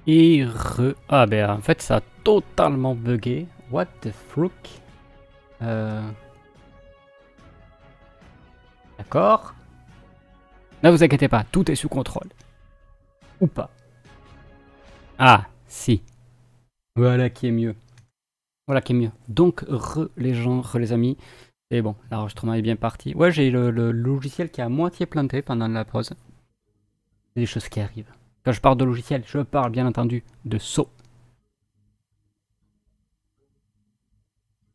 Et Ah ben en fait ça a totalement bugué. What the fuck. D'accord. Ne vous inquiétez pas, tout est sous contrôle. Ou pas. Ah, si. Voilà qui est mieux. Voilà qui est mieux. Donc, les gens, les amis. Et bon, l'enregistrement est bien parti. Ouais, j'ai le logiciel qui est à moitié planté pendant la pause. C'est des choses qui arrivent. Quand je parle de logiciel, je parle bien entendu de saut.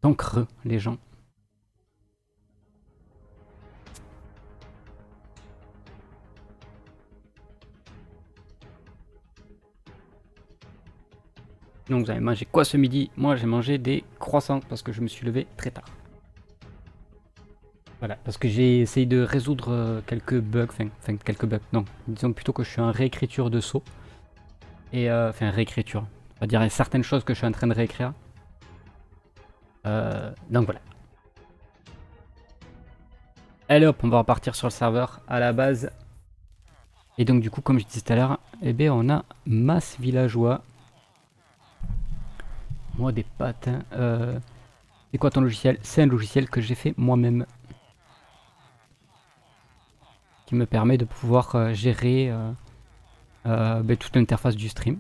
Donc, les gens. Donc, vous avez mangé quoi ce midi? Moi, j'ai mangé des croissants parce que je me suis levé très tard. Voilà, parce que j'ai essayé de résoudre quelques bugs, enfin quelques bugs, non, disons plutôt que je suis en réécriture de saut. Et enfin réécriture, on va dire certaines choses que je suis en train de réécrire. Donc voilà. Allez hop, on va repartir sur le serveur à la base. Et donc du coup, comme je disais tout à l'heure, eh bien on a masse villageois. Moi des patins. C'est quoi ton logiciel? C'est un logiciel que j'ai fait moi-même. Qui me permet de pouvoir gérer toute l'interface du stream.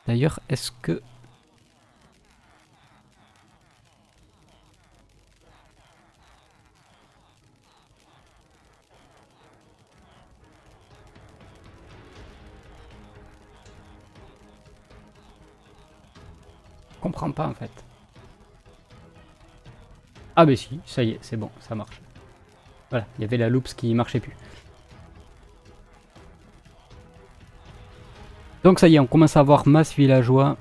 D'ailleurs, est-ce que... Je comprends pas en fait. Ah mais si, ça y est, c'est bon, ça marche. Voilà, il y avait la loops qui marchait plus. Donc ça y est, on commence à avoir masse villageois.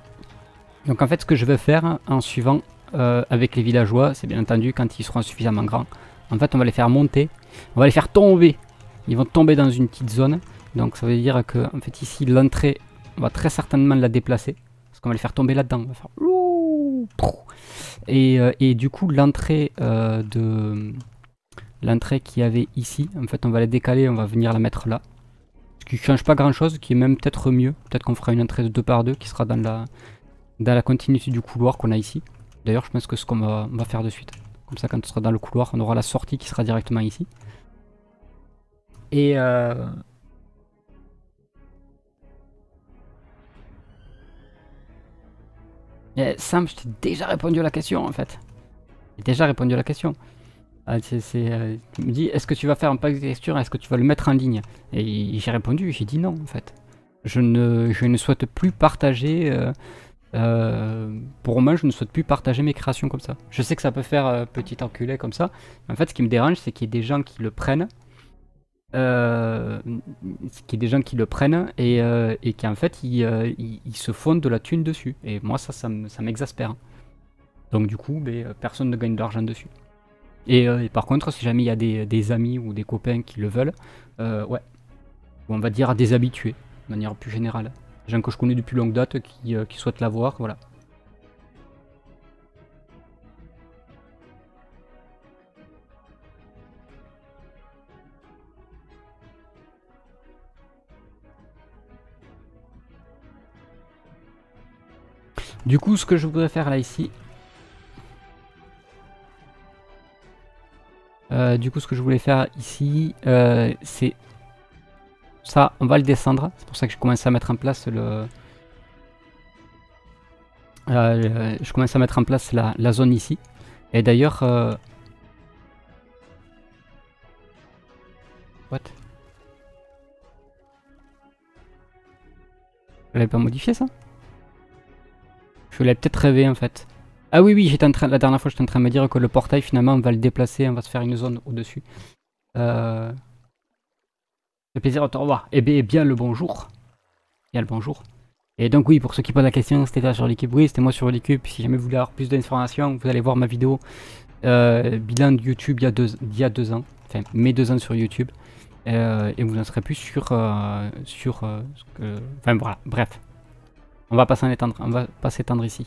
Donc en fait, ce que je vais faire en suivant avec les villageois, c'est bien entendu quand ils seront suffisamment grands. En fait, on va les faire monter, on va les faire tomber. Ils vont tomber dans une petite zone. Donc ça veut dire que en fait ici l'entrée, on va très certainement la déplacer parce qu'on va les faire tomber là-dedans. On va faire... Et du coup l'entrée l'entrée qu'il y avait ici, en fait on va la décaler, on va venir la mettre là. Ce qui change pas grand chose, qui est même peut-être mieux. Peut-être qu'on fera une entrée de 2 par 2 qui sera dans la continuité du couloir qu'on a ici. D'ailleurs je pense que ce qu'on va faire de suite. Comme ça quand on sera dans le couloir, on aura la sortie qui sera directement ici. Et Sam, je t'ai déjà répondu à la question en fait. J'ai déjà répondu à la question. Tu me dis, est-ce que tu vas faire un pack de texture, est-ce que tu vas le mettre en ligne? Et j'ai répondu, j'ai dit non en fait. Je ne souhaite plus partager, pour moi je ne souhaite plus partager mes créations comme ça. Je sais que ça peut faire petit enculé comme ça, mais en fait ce qui me dérange c'est qu'il y ait des gens qui le prennent. Et qui en fait ils se fondent de la thune dessus. Et moi ça m'exaspère. Donc du coup personne ne gagne de l'argent dessus. Et par contre, si jamais il y a des amis ou des copains qui le veulent, ouais, ou on va dire des habitués, de manière plus générale. Des gens que je connais depuis longue date qui souhaitent l'avoir, voilà. Du coup, ce que je voudrais faire là ici... ce que je voulais faire ici, c'est ça, on va le descendre. C'est pour ça que je commence à mettre en place je commence à mettre en place la zone ici. Et d'ailleurs... What? Je l'avais pas modifié ça? Je l'avais peut-être rêvé en fait. Ah oui, j'étais en train, la dernière fois j'étais en train de me dire que le portail finalement on va le déplacer, on va se faire une zone au-dessus. C'est plaisir de te revoir. Eh bien le bonjour. Bien le bonjour. Et donc oui, pour ceux qui posent la question, c'était là sur l'équipe. Oui, c'était moi sur l'équipe. Si jamais vous voulez avoir plus d'informations, vous allez voir ma vidéo bilan de YouTube il y a 2 ans. Enfin, mes 2 ans sur YouTube. Et vous en serez plus sur ce que... Enfin voilà, bref. On va pas s'étendre ici.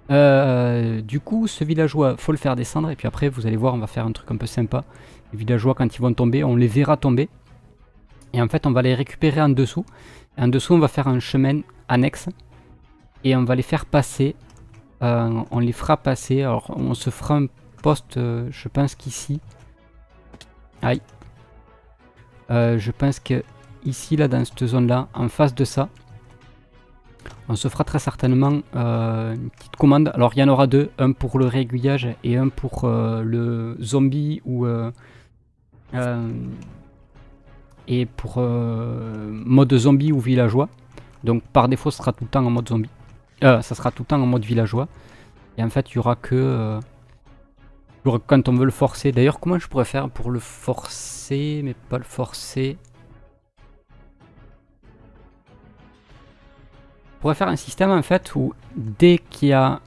Du coup, ce villageois, faut le faire descendre. Et puis après, vous allez voir, on va faire un truc un peu sympa. Les villageois, quand ils vont tomber, on les verra tomber. Et en fait, on va les récupérer en dessous. Et en dessous, on va faire un chemin annexe Et on va les faire passer. On les fera passer. Alors on se fera un poste, je pense qu'ici. Aïe. Je pense que ici, là, dans cette zone-là, en face de ça, on se fera très certainement une petite commande. Alors il y en aura deux, un pour le réaiguillage et un pour le zombie ou et pour mode zombie ou villageois. Donc par défaut, ce sera tout le temps en mode zombie. Ça sera tout le temps en mode villageois. Et en fait, il y aura que quand on veut le forcer. D'ailleurs, comment je pourrais faire pour le forcer, mais pas le forcer? On pourrait faire un système en fait où dès qu'il y a...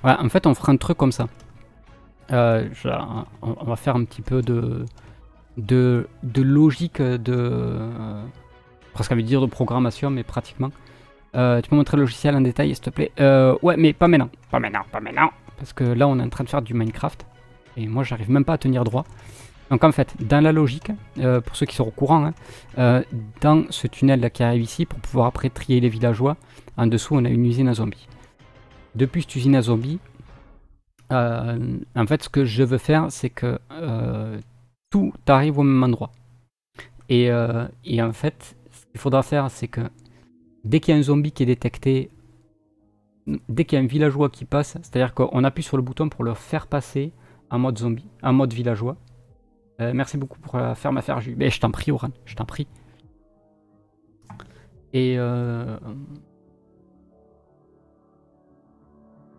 Voilà, en fait on fera un truc comme ça. On va faire un petit peu de logique presque envie de dire de programmation, mais pratiquement. Tu peux montrer le logiciel en détail s'il te plaît? Ouais, mais pas maintenant. Pas maintenant, pas maintenant. Parce que là on est en train de faire du Minecraft. Et moi j'arrive même pas à tenir droit. Donc en fait, dans la logique, pour ceux qui sont au courant, hein, dans ce tunnel là qui arrive ici, pour pouvoir après trier les villageois, en dessous on a une usine à zombies. Depuis cette usine à zombies, en fait ce que je veux faire c'est que tout arrive au même endroit. Et en fait, ce qu'il faudra faire c'est que dès qu'il y a un zombie qui est détecté, dès qu'il y a un villageois qui passe, c'est-à-dire qu'on appuie sur le bouton pour le faire passer en mode zombie, en mode villageois. Merci beaucoup pour la ferme à faire jus. Mais je t'en prie, Oran, je t'en prie. Et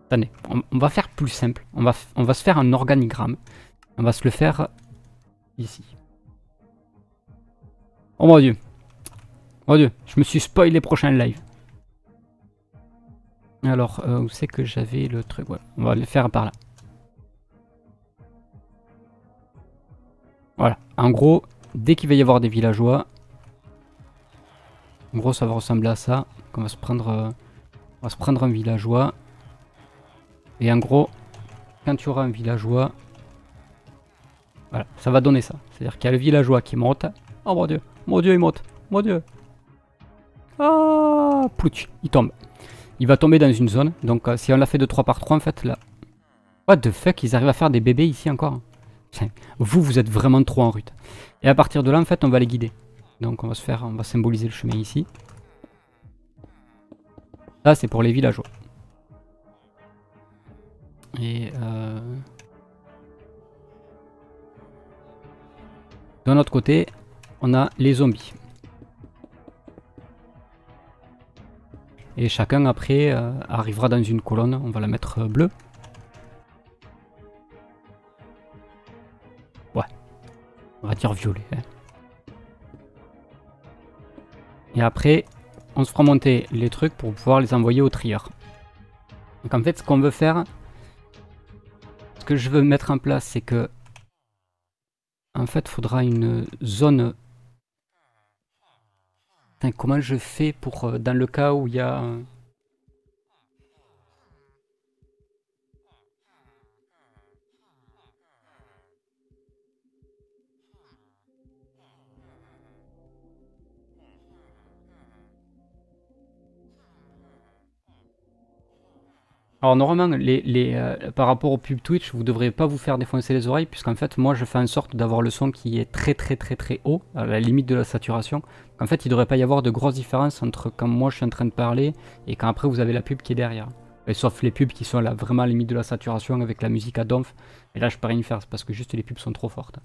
attendez, on va faire plus simple. On va se faire un organigramme. On va se le faire ici. Oh mon dieu. Mon dieu, je me suis spoil les prochains lives. Alors, où c'est que j'avais le truc? Voilà, on va le faire par là. Voilà, en gros, dès qu'il va y avoir des villageois, en gros ça va ressembler à ça. On va se prendre un villageois. Et en gros, quand tu auras un villageois, voilà, ça va donner ça. C'est-à-dire qu'il y a le villageois qui monte. Oh mon dieu il monte, mon dieu. Ah, plouch, il tombe. Il va tomber dans une zone. Donc si on l'a fait de 3 par 3 en fait là. What the fuck, ils arrivent à faire des bébés ici encore. Vous êtes vraiment trop en rut. Et à partir de là en fait on va les guider. Donc on va symboliser le chemin ici. Ça c'est pour les villageois. Et de l'autre côté, on a les zombies. Et chacun après arrivera dans une colonne, on va la mettre bleue. Ouais, on va dire violet. Hein. Et après, on se fera monter les trucs pour pouvoir les envoyer au trieur. Donc en fait, ce qu'on veut faire, ce que je veux mettre en place, c'est que en fait, il faudra une zone. Putain, comment je fais pour dans le cas où il y a Alors normalement, par rapport au pub Twitch, vous ne devrez pas vous faire défoncer les oreilles, puisqu'en fait, moi, je fais en sorte d'avoir le son qui est très haut, à la limite de la saturation. En fait, il ne devrait pas y avoir de grosses différences entre quand moi je suis en train de parler et quand après vous avez la pub qui est derrière. Et sauf les pubs qui sont là vraiment à la limite de la saturation avec la musique à donf. Et là, je peux rien faire, c'est parce que juste les pubs sont trop fortes.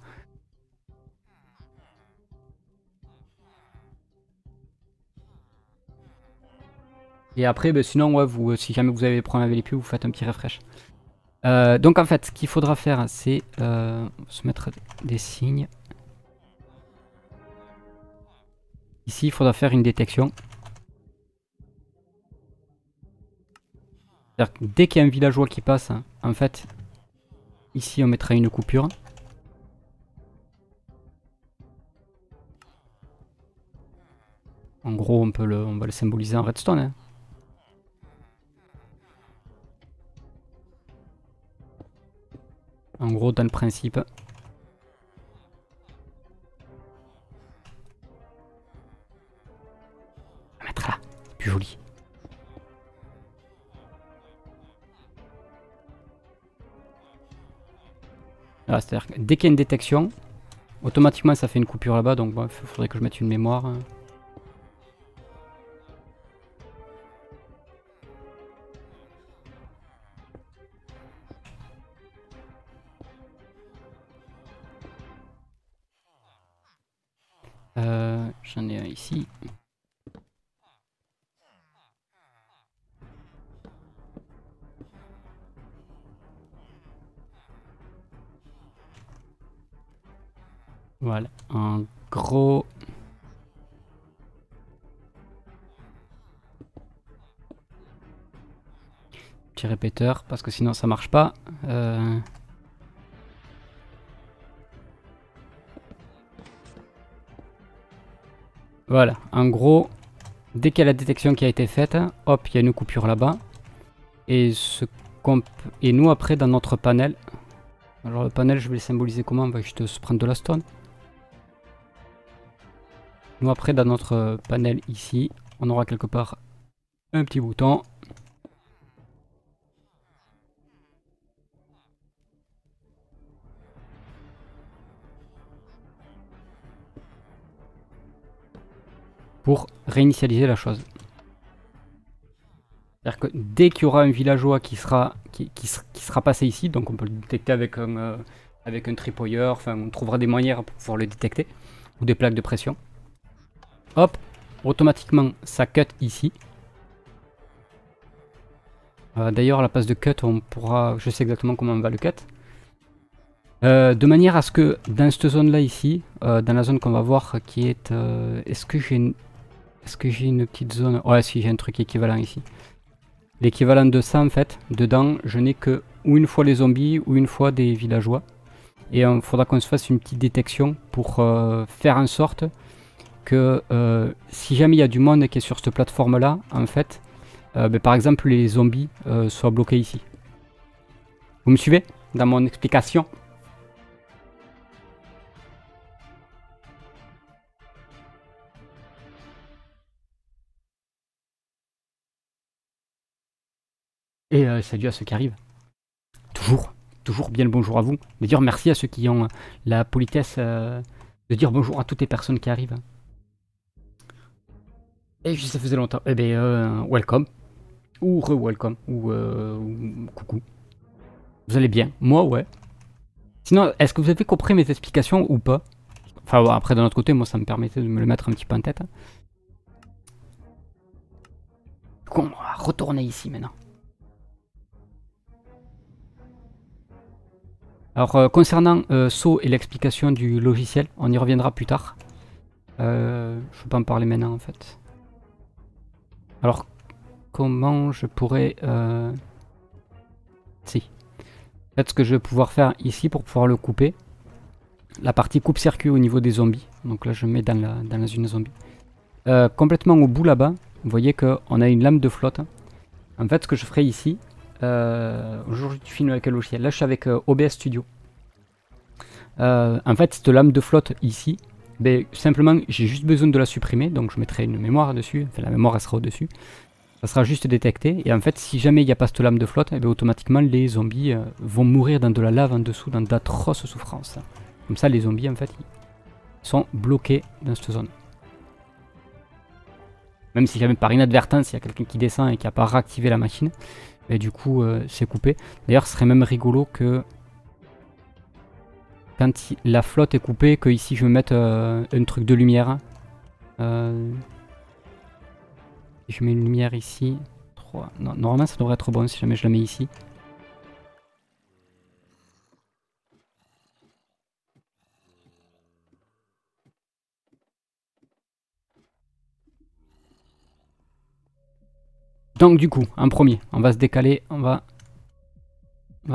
Et après, ben, sinon, ouais, si jamais vous avez des problèmes avec les pubs, vous faites un petit refresh. Donc en fait, ce qu'il faudra faire, c'est se mettre des signes. Ici, il faudra faire une détection. C'est-à-dire que dès qu'il y a un villageois qui passe, hein, en fait, ici on mettra une coupure. En gros, on va le symboliser en redstone. Hein. En gros, dans le principe. C'est-à-dire que dès qu'il y a une détection, automatiquement ça fait une coupure là-bas, donc il faudrait que je mette une mémoire. J'en ai un ici. Voilà, un gros... petit répéteur, parce que sinon ça marche pas. Voilà, en gros, dès qu'il y a la détection qui a été faite, hop, il y a une coupure là-bas. Et, et nous après dans notre panel, alors le panel je vais le symboliser comment? On va juste se prendre de la stone. Nous après dans notre panel ici, on aura quelque part un petit bouton. Pour réinitialiser la chose. C'est-à-dire que dès qu'il y aura un villageois qui sera passé ici, donc on peut le détecter avec un tripwire, enfin on trouvera des manières pour pouvoir le détecter, ou des plaques de pression. Hop, automatiquement ça cut ici. D'ailleurs à la place de cut, on pourra, je sais exactement comment on va le cut. De manière à ce que dans cette zone là ici, dans la zone qu'on va voir qui est... est-ce que j'ai une petite zone? Ouais si, j'ai un truc équivalent ici. L'équivalent de ça en fait, dedans je n'ai que ou une fois les zombies ou une fois des villageois. Et il faudra qu'on se fasse une petite détection pour faire en sorte que si jamais il y a du monde qui est sur cette plateforme là, en fait, par exemple les zombies soient bloqués ici. Vous me suivez dans mon explication? Et salut à ceux qui arrivent. Toujours bien le bonjour à vous. D'ailleurs, merci à ceux qui ont la politesse de dire bonjour à toutes les personnes qui arrivent. Et ça faisait longtemps. Eh bien, welcome. Ou re-welcome. Ou coucou. Vous allez bien? Moi, ouais. Sinon, est-ce que vous avez compris mes explications ou pas? Enfin, bon, après, d'un autre côté, moi, ça me permettait de me le mettre un petit peu en tête. Du coup, on va retourner ici maintenant. Alors, concernant Saut et l'explication du logiciel, on y reviendra plus tard. Je ne peux pas en parler maintenant, en fait. Alors, comment je pourrais... Si. En fait, ce que je vais pouvoir faire ici pour pouvoir le couper, la partie coupe-circuit au niveau des zombies. Donc là, je mets dans la zone zombie. Complètement au bout là-bas, vous voyez qu'on a une lame de flotte. En fait, ce que je ferai ici, aujourd'hui tu filmes avec quel logiciel? Là, je suis avec OBS Studio. En fait, cette lame de flotte ici, ben, simplement, j'ai juste besoin de la supprimer. Donc, je mettrai une mémoire dessus. Enfin, la mémoire, elle sera au-dessus. Ça sera juste détecté. Et en fait, si jamais il n'y a pas cette lame de flotte, eh bien, automatiquement, les zombies vont mourir dans de la lave en dessous, dans d'atroces souffrances. Comme ça, les zombies, en fait, ils sont bloqués dans cette zone. Même si jamais par inadvertance, il y a quelqu'un qui descend et qui n'a pas réactivé la machine, et du coup, c'est coupé. D'ailleurs, ce serait même rigolo que quand la flotte est coupée, que ici je me mette un truc de lumière. Je mets une lumière ici. 3. Non, normalement, ça devrait être bon si jamais je la mets ici. Donc du coup, en premier, on va se décaler, on va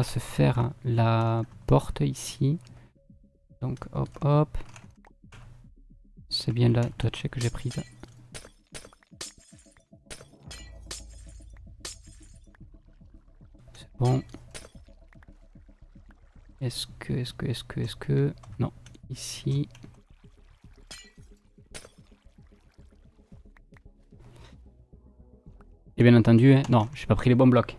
se faire la porte ici. Donc hop hop. C'est bien la touch que j'ai prise. C'est bon. Est-ce que... Non, ici. Et bien entendu, hein, non, j'ai pas pris les bons blocs.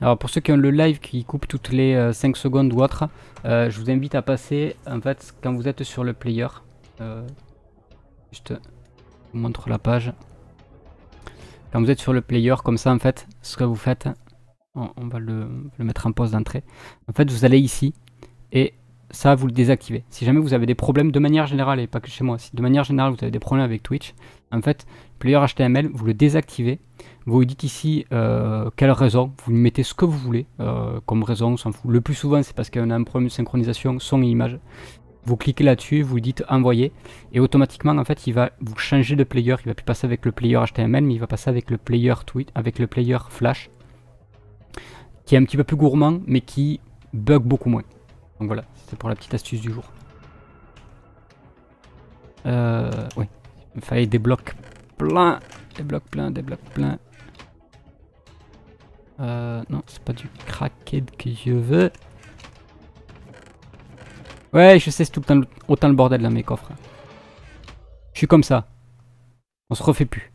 Alors pour ceux qui ont le live qui coupe toutes les 5 secondes ou autre, je vous invite à passer en fait quand vous êtes sur le player. Juste je vous montre la page. Quand vous êtes sur le player comme ça en fait, ce que vous faites, on va le mettre en pause d'entrée. En fait vous allez ici et ça vous le désactivez. Si jamais vous avez des problèmes de manière générale et pas que chez moi, si de manière générale vous avez des problèmes avec Twitch, en fait player HTML vous le désactivez. Vous dites ici quelle raison, vous lui mettez ce que vous voulez comme raison, on s'en fout. Le plus souvent c'est parce qu'on a un problème de synchronisation son et image. Vous cliquez là-dessus, vous dites envoyer et automatiquement en fait il va vous changer de player, il va plus passer avec le player HTML mais il va passer avec le player tweet, avec le player Flash qui est un petit peu plus gourmand mais qui bug beaucoup moins. Donc voilà, c'était pour la petite astuce du jour. Oui, il fallait des blocs pleins, des blocs pleins, des blocs pleins. Non, c'est pas du cracked que je veux. Ouais, je sais, c'est tout le temps autant le bordel dans mes coffres. Je suis comme ça. On se refait plus.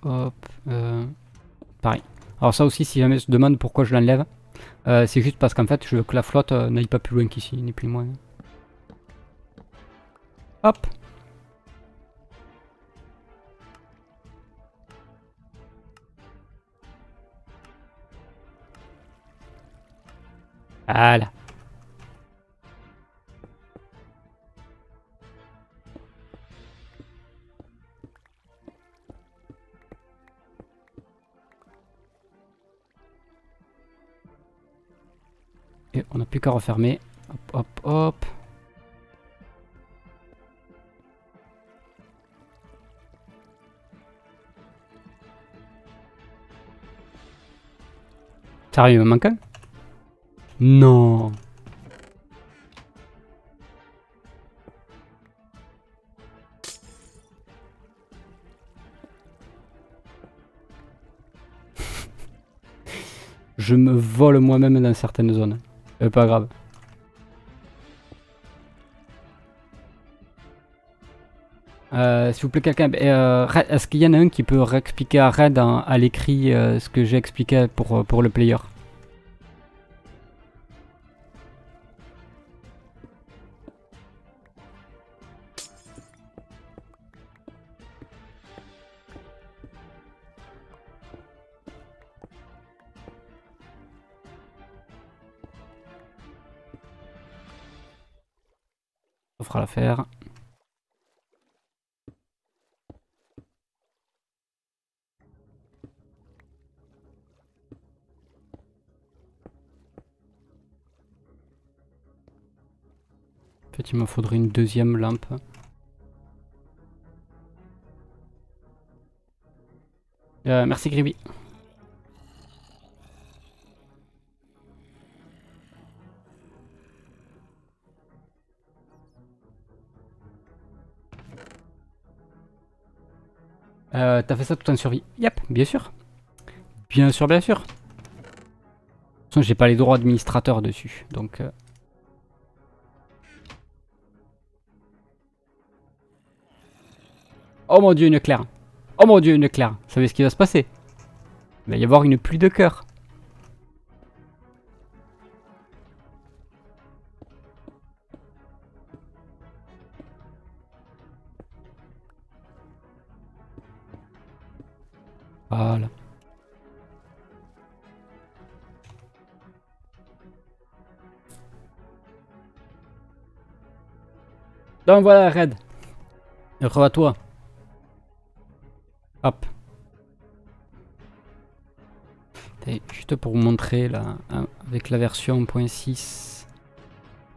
Hop, pareil. Alors ça aussi, si jamais on se demande pourquoi je l'enlève, c'est juste parce qu'en fait, je veux que la flotte n'aille pas plus loin qu'ici, ni plus ni moins. Hop. Voilà. Et on n'a plus qu'à refermer. Hop, hop, hop. Sérieux, il me manque un? Non. Je me vole moi-même dans certaines zones. Pas grave. S'il vous plaît, quelqu'un, est-ce qu'il y en a un qui peut réexpliquer à Red à l'écrit ce que j'ai expliqué pour le player? Ça fera l'affaire. En fait, il me faudrait une deuxième lampe. Merci Griby. T'as fait ça tout en survie? Yep, bien sûr. Bien sûr, bien sûr. De toute façon, j'ai pas les droits administrateurs dessus, donc... Oh mon dieu, une éclair. Oh mon dieu, une éclair. Vous savez ce qui va se passer? Il va y avoir une pluie de cœur. Voilà. Donc voilà, Red. Heureux à toi. Hop. Et juste pour vous montrer là, avec la version 1.6.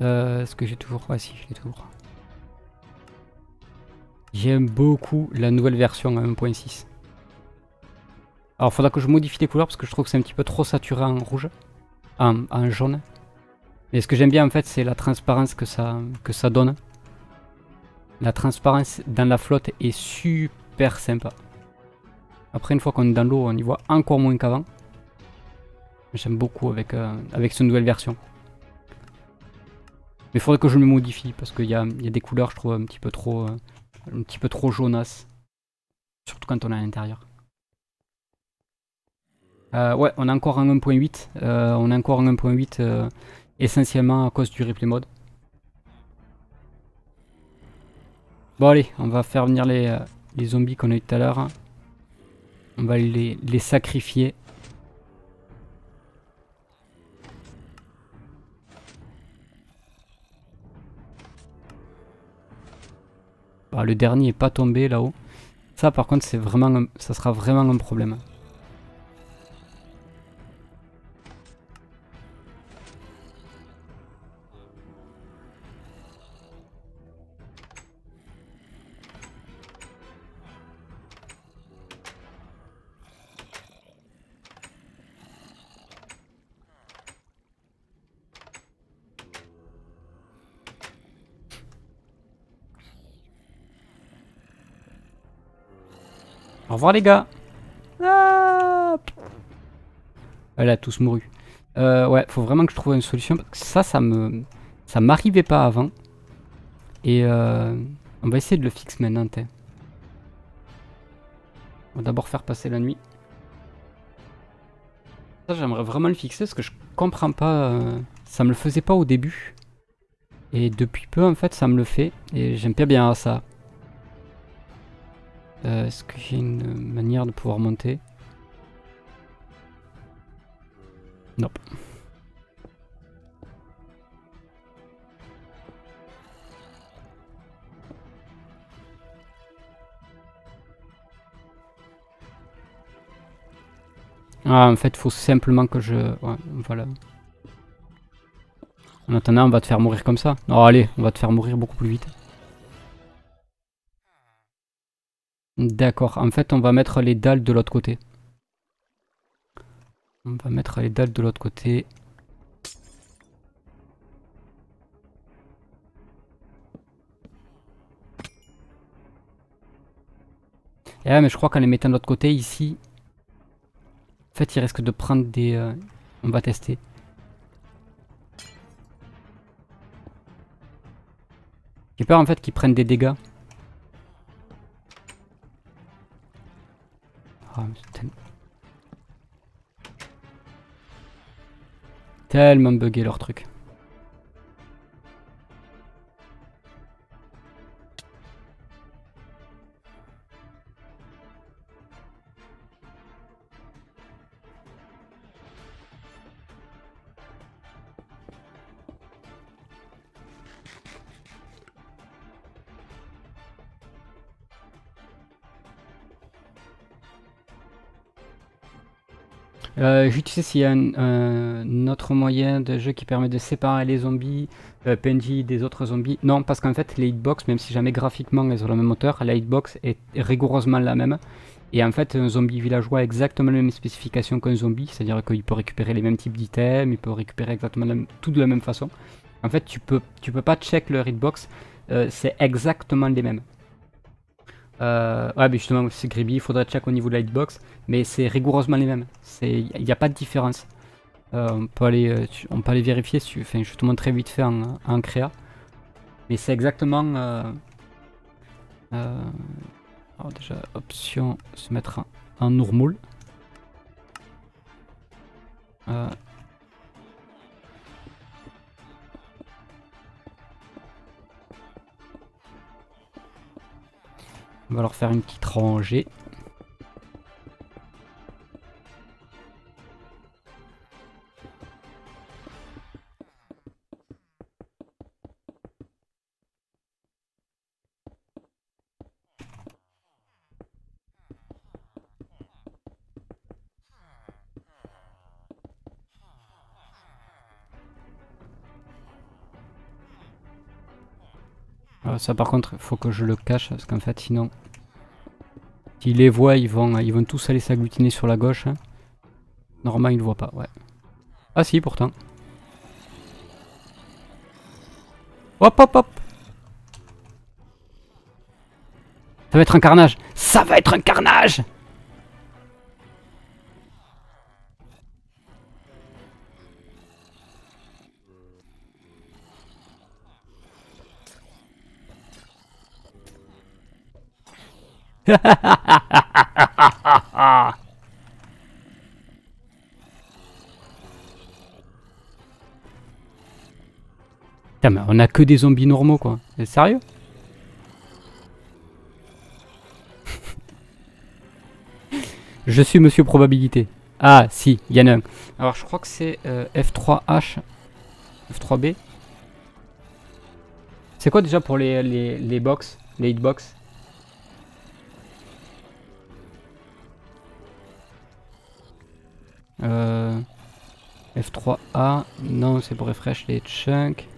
Est-ce que j'ai toujours... Ouais, si, je l'ai toujours. J'aime beaucoup la nouvelle version 1.6. Alors, faudra que je modifie les couleurs parce que je trouve que c'est un petit peu trop saturé en rouge. En jaune. Mais ce que j'aime bien en fait, c'est la transparence que ça donne. La transparence dans la flotte est super sympa. Après, une fois qu'on est dans l'eau, on y voit encore moins qu'avant. J'aime beaucoup avec cette nouvelle version. Mais il faudrait que je le modifie parce qu'il y a des couleurs, je trouve, un petit peu trop jaunasses. Surtout quand on est à l'intérieur. Ouais, on est encore en 1.8. On est encore en 1.8 essentiellement à cause du replay mode. Bon allez, on va faire venir les zombies qu'on a eu tout à l'heure. On va les sacrifier. Bah, le dernier est pas tombé là-haut. Ça par contre ça sera vraiment un problème. Au revoir les gars. Ah, elle a tous mouru. Ouais, faut vraiment que je trouve une solution. Parce que ça m'arrivait pas avant. Et on va essayer de le fixer maintenant. On va d'abord faire passer la nuit. Ça, j'aimerais vraiment le fixer parce que je comprends pas. Ça me le faisait pas au début. Et depuis peu, en fait, ça me le fait. Et j'aime bien ça. Est-ce que j'ai une manière de pouvoir monter? Non. Ah, en fait, il faut simplement que je... Ouais, voilà. En attendant, on va te faire mourir comme ça. Non, allez, on va te faire mourir beaucoup plus vite. D'accord, en fait, on va mettre les dalles de l'autre côté. On va mettre les dalles de l'autre côté. Et ouais, mais je crois qu'en les mettant de l'autre côté, ici... En fait, il risque de prendre des... On va tester. J'ai peur en fait qu'ils prennent des dégâts. Oh, tellement bugué leur truc. Je sais s'il y a un autre moyen de jeu qui permet de séparer les zombies, PNJ des autres zombies. Non, parce qu'en fait, les hitbox, même si jamais graphiquement elles ont la même hauteur, la hitbox est rigoureusement la même. Et en fait, un zombie villageois a exactement les mêmes spécifications qu'un zombie, c'est-à-dire qu'il peut récupérer les mêmes types d'items, il peut récupérer exactement tout de la même façon. En fait, tu peux pas check leur hitbox, c'est exactement les mêmes. Ouais, mais justement, c'est Gribby, il faudrait check au niveau de la hitbox, mais c'est rigoureusement les mêmes. Il n'y a pas de différence. On peut aller vérifier, enfin, je vais te montrer vite fait en créa. Mais c'est exactement... alors déjà, option, se mettre en normal. On va leur faire une petite rangée. Ça par contre, il faut que je le cache parce qu'en fait sinon... S'ils les voient, ils vont tous aller s'agglutiner sur la gauche. Hein. Normalement, ils le voient pas, ouais. Ah si, pourtant. Hop, hop, hop. Ça va être un carnage. Ça va être un carnage. Putain, mais on a que des zombies normaux quoi. C'est sérieux? Je suis Monsieur Probabilité. Ah si, il y en a un. Alors je crois que c'est F3H, F3B. C'est quoi déjà pour les box, les hitbox? F3A, non c'est pour refresh les chunks.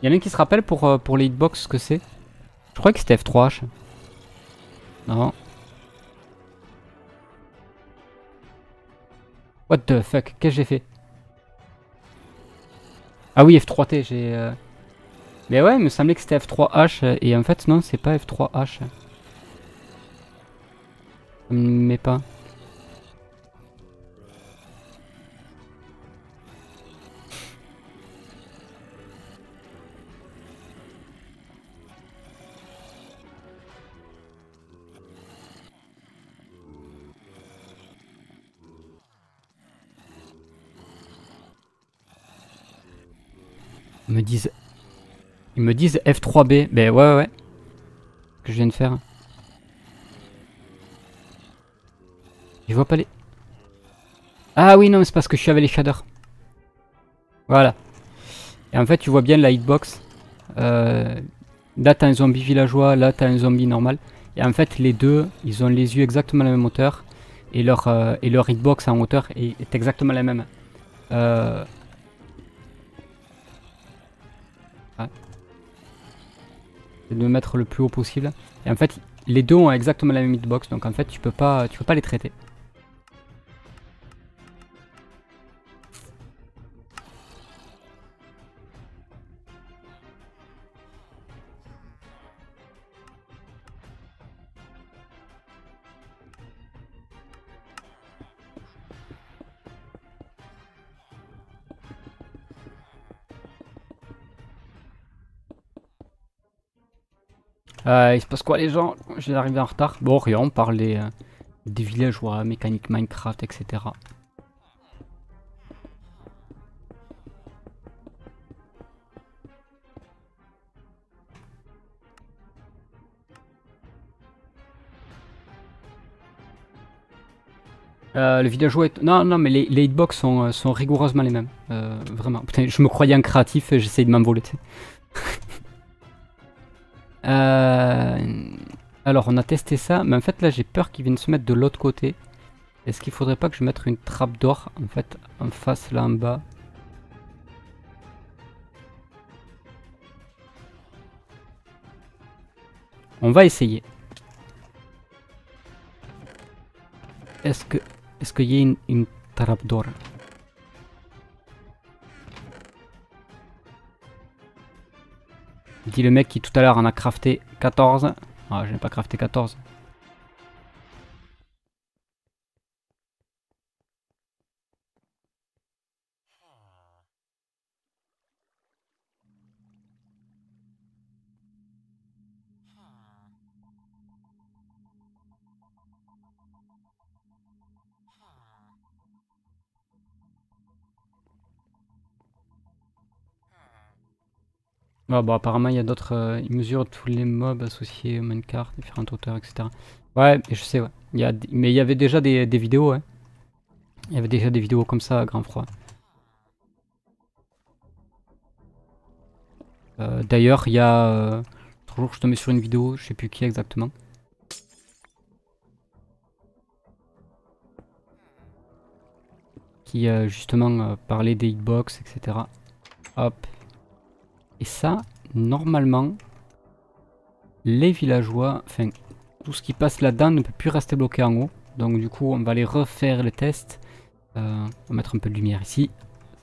Il y en a un qui se rappelle pour les hitbox ce que c'est? Je crois que c'était F3H. Non. What the fuck? Qu'est-ce que j'ai fait? Ah oui, F3T, j'ai... Mais ouais, il me semblait que c'était F3H, et en fait non, c'est pas F3H. Ça me met pas. Ils me disent F3B. Ben ouais. Ce que je viens de faire. Je vois pas les... Ah oui, non, c'est parce que je suis avec les shaders. Voilà. Et en fait, tu vois bien la hitbox. Là, t'as un zombie villageois, là, t'as un zombie normal. Et en fait, les deux, ils ont les yeux exactement la même hauteur. Et leur hitbox en hauteur est exactement la même. De me mettre le plus haut possible. Et en fait, les deux ont exactement la même hitbox. Donc en fait, tu peux pas les traiter. Il se passe quoi les gens? J'ai arrivé en retard. Bon rien, on parle des villageois, mécanique Minecraft, etc. Le villageois est... Non, mais les hitbox sont rigoureusement les mêmes. Vraiment. Putain, je me croyais un créatif et j'essaye de m'envoler. Alors on a testé ça, mais en fait là j'ai peur qu'ils viennent se mettre de l'autre côté. Est-ce qu'il faudrait pas que je mette une trappe d'or en fait en face là en bas? On va essayer. Est-ce qu'il y a une trappe d'or? Dit le mec qui tout à l'heure en a crafté 14. Ah, je n'ai pas crafté 14. Ah, bon, apparemment il y a d'autres... ils mesurent tous les mobs associés au minecart, différentes hauteurs, etc. Ouais, je sais, ouais. Mais il y avait déjà des vidéos, ouais. Il y avait déjà des vidéos comme ça à grand froid. D'ailleurs, il y a... toujours je tombais sur une vidéo, je sais plus qui exactement. Qui justement parlait des hitbox, etc. Hop. Et ça, normalement, les villageois, enfin, tout ce qui passe là-dedans ne peut plus rester bloqué en haut. Donc du coup, on va aller refaire les tests. On va mettre un peu de lumière ici.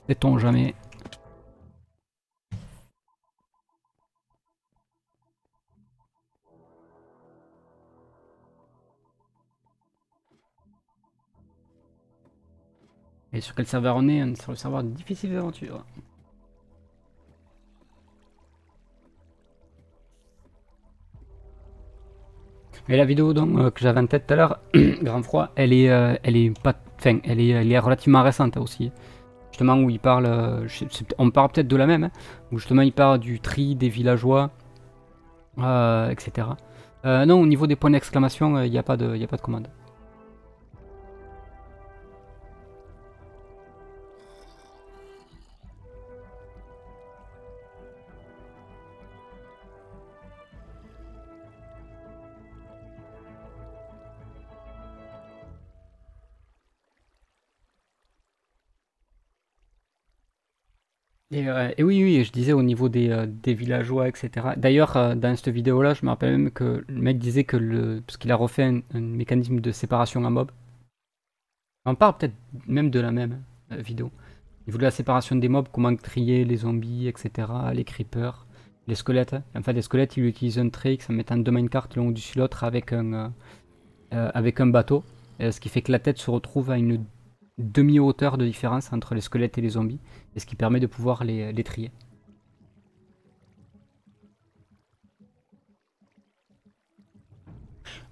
Sait-on jamais. Et sur quel serveur on est? On est sur le serveur de Difficiles Aventures. Et la vidéo donc, que j'avais en tête tout à l'heure, Grand Froid, elle est pas, enfin, elle est relativement récente aussi. Justement où il parle, on parle peut-être de la même, hein, où justement il parle du tri des villageois, etc. Non, au niveau des points d'exclamation, il n'y a pas de commande. Et oui, oui, je disais au niveau des villageois, etc. D'ailleurs, dans cette vidéo-là, je me rappelle même que le mec disait que parce qu'il a refait un mécanisme de séparation en mob. On parle peut-être même de la même vidéo. Au niveau de la séparation des mobs, comment trier les zombies, etc., les creepers, les squelettes, hein. En fait, les squelettes, ils utilisent un trick en mettant deux minecarts l'un au-dessus de l'autre avec un bateau. Ce qui fait que la tête se retrouve à une demi-hauteur de différence entre les squelettes et les zombies. Et ce qui permet de pouvoir les trier.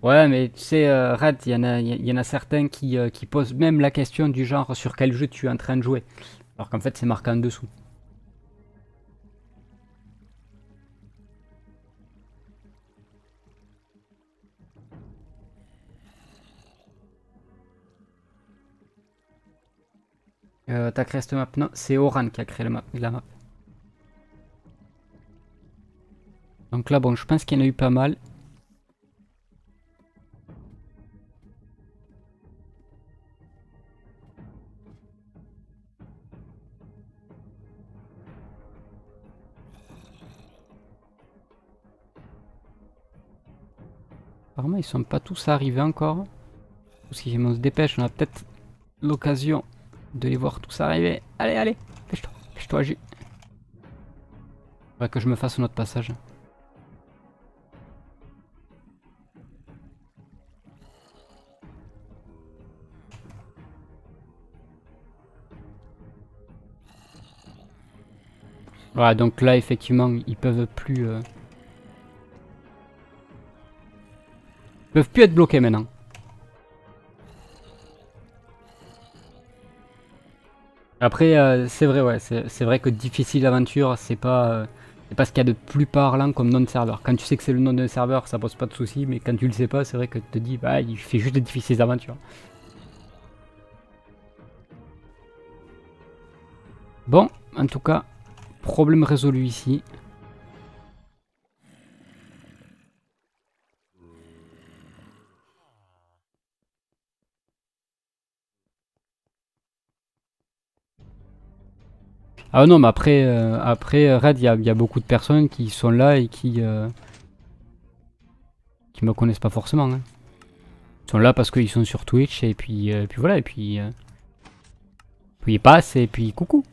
Ouais, mais tu sais, Red, il y en a certains qui posent même la question du genre sur quel jeu tu es en train de jouer. Alors qu'en fait, c'est marqué en dessous. T'as créé cette map? Non, c'est Oran qui a créé la map. Donc là, bon, je pense qu'il y en a eu pas mal. Apparemment, ils sont pas tous arrivés encore. Si on se dépêche, on a peut-être l'occasion de les voir tous arriver. Allez, allez, pêche-toi, pêche-toi, J. Faudrait que je me fasse un autre passage. Voilà, donc là, effectivement, ils peuvent plus... Ils peuvent plus être bloqués maintenant. Après, c'est vrai, ouais, c'est vrai que difficile aventure, c'est pas ce qu'il y a de plus parlant comme nom de serveur. Quand tu sais que c'est le nom d'un serveur, ça pose pas de soucis, mais quand tu le sais pas, c'est vrai que tu te dis, bah, il fait juste des difficiles aventures. Bon, en tout cas, problème résolu ici. Ah non, mais après Red, il y a beaucoup de personnes qui sont là et qui me connaissent pas forcément, hein. Ils sont là parce qu'ils sont sur Twitch et puis voilà, et puis ils passent et puis coucou.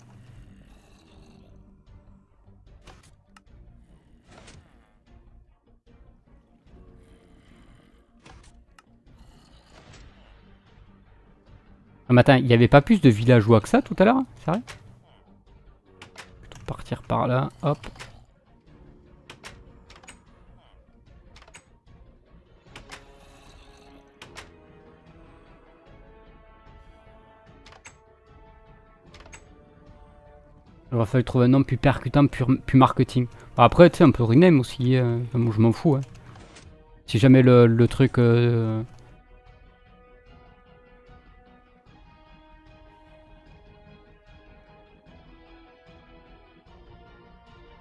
Ah, mais attends, il n'y avait pas plus de villageois que ça tout à l'heure? C'est vrai? Plutôt partir par là, hop. Il aurait fallu trouver un nom plus percutant, plus marketing. Bon, après, tu sais, on peut rename aussi, moi, je m'en fous, hein. Si jamais le truc...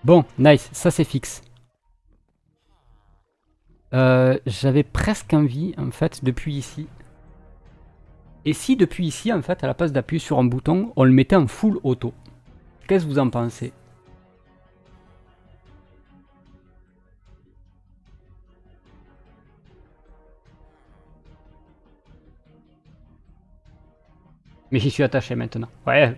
Bon, nice, ça c'est fixe. J'avais presque envie, en fait, depuis ici. Et si depuis ici, en fait, à la place d'appuyer sur un bouton, on le mettait en full auto? Qu'est-ce que vous en pensez? Mais j'y suis attaché maintenant. Ouais.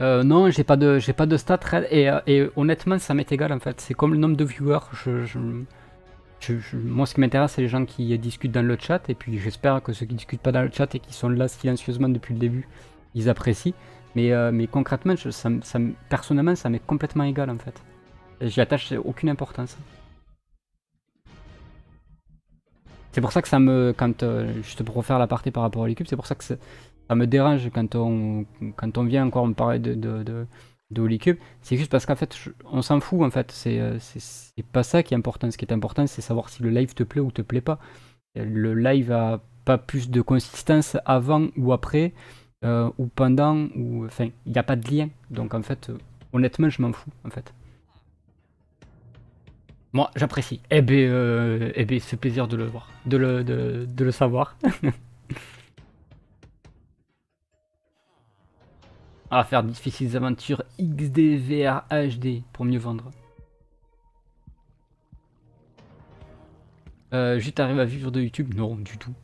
Non, j'ai pas de stats et honnêtement, ça m'est égal en fait. C'est comme le nombre de viewers. Moi, ce qui m'intéresse, c'est les gens qui discutent dans le chat. Et puis, j'espère que ceux qui discutent pas dans le chat et qui sont là silencieusement depuis le début, ils apprécient. Mais concrètement, personnellement, ça m'est complètement égal en fait. J'y attache aucune importance. C'est pour ça que ça me... juste pour refaire la partie par rapport à l'équipe, c'est pour ça que ça me dérange quand on vient encore me parler de Holycube. C'est juste parce qu'en fait, on s'en fout en fait. C'est pas ça qui est important. Ce qui est important, c'est savoir si le live te plaît ou te plaît pas. Le live a pas plus de consistance avant ou après, ou pendant, ou... Enfin, il n'y a pas de lien. Donc en fait, honnêtement, je m'en fous en fait. Moi, j'apprécie. C'est plaisir de le voir, de le savoir. On va faire difficiles aventures XD, VR, HD pour mieux vendre. Juste arrive à vivre de YouTube? Non, du tout.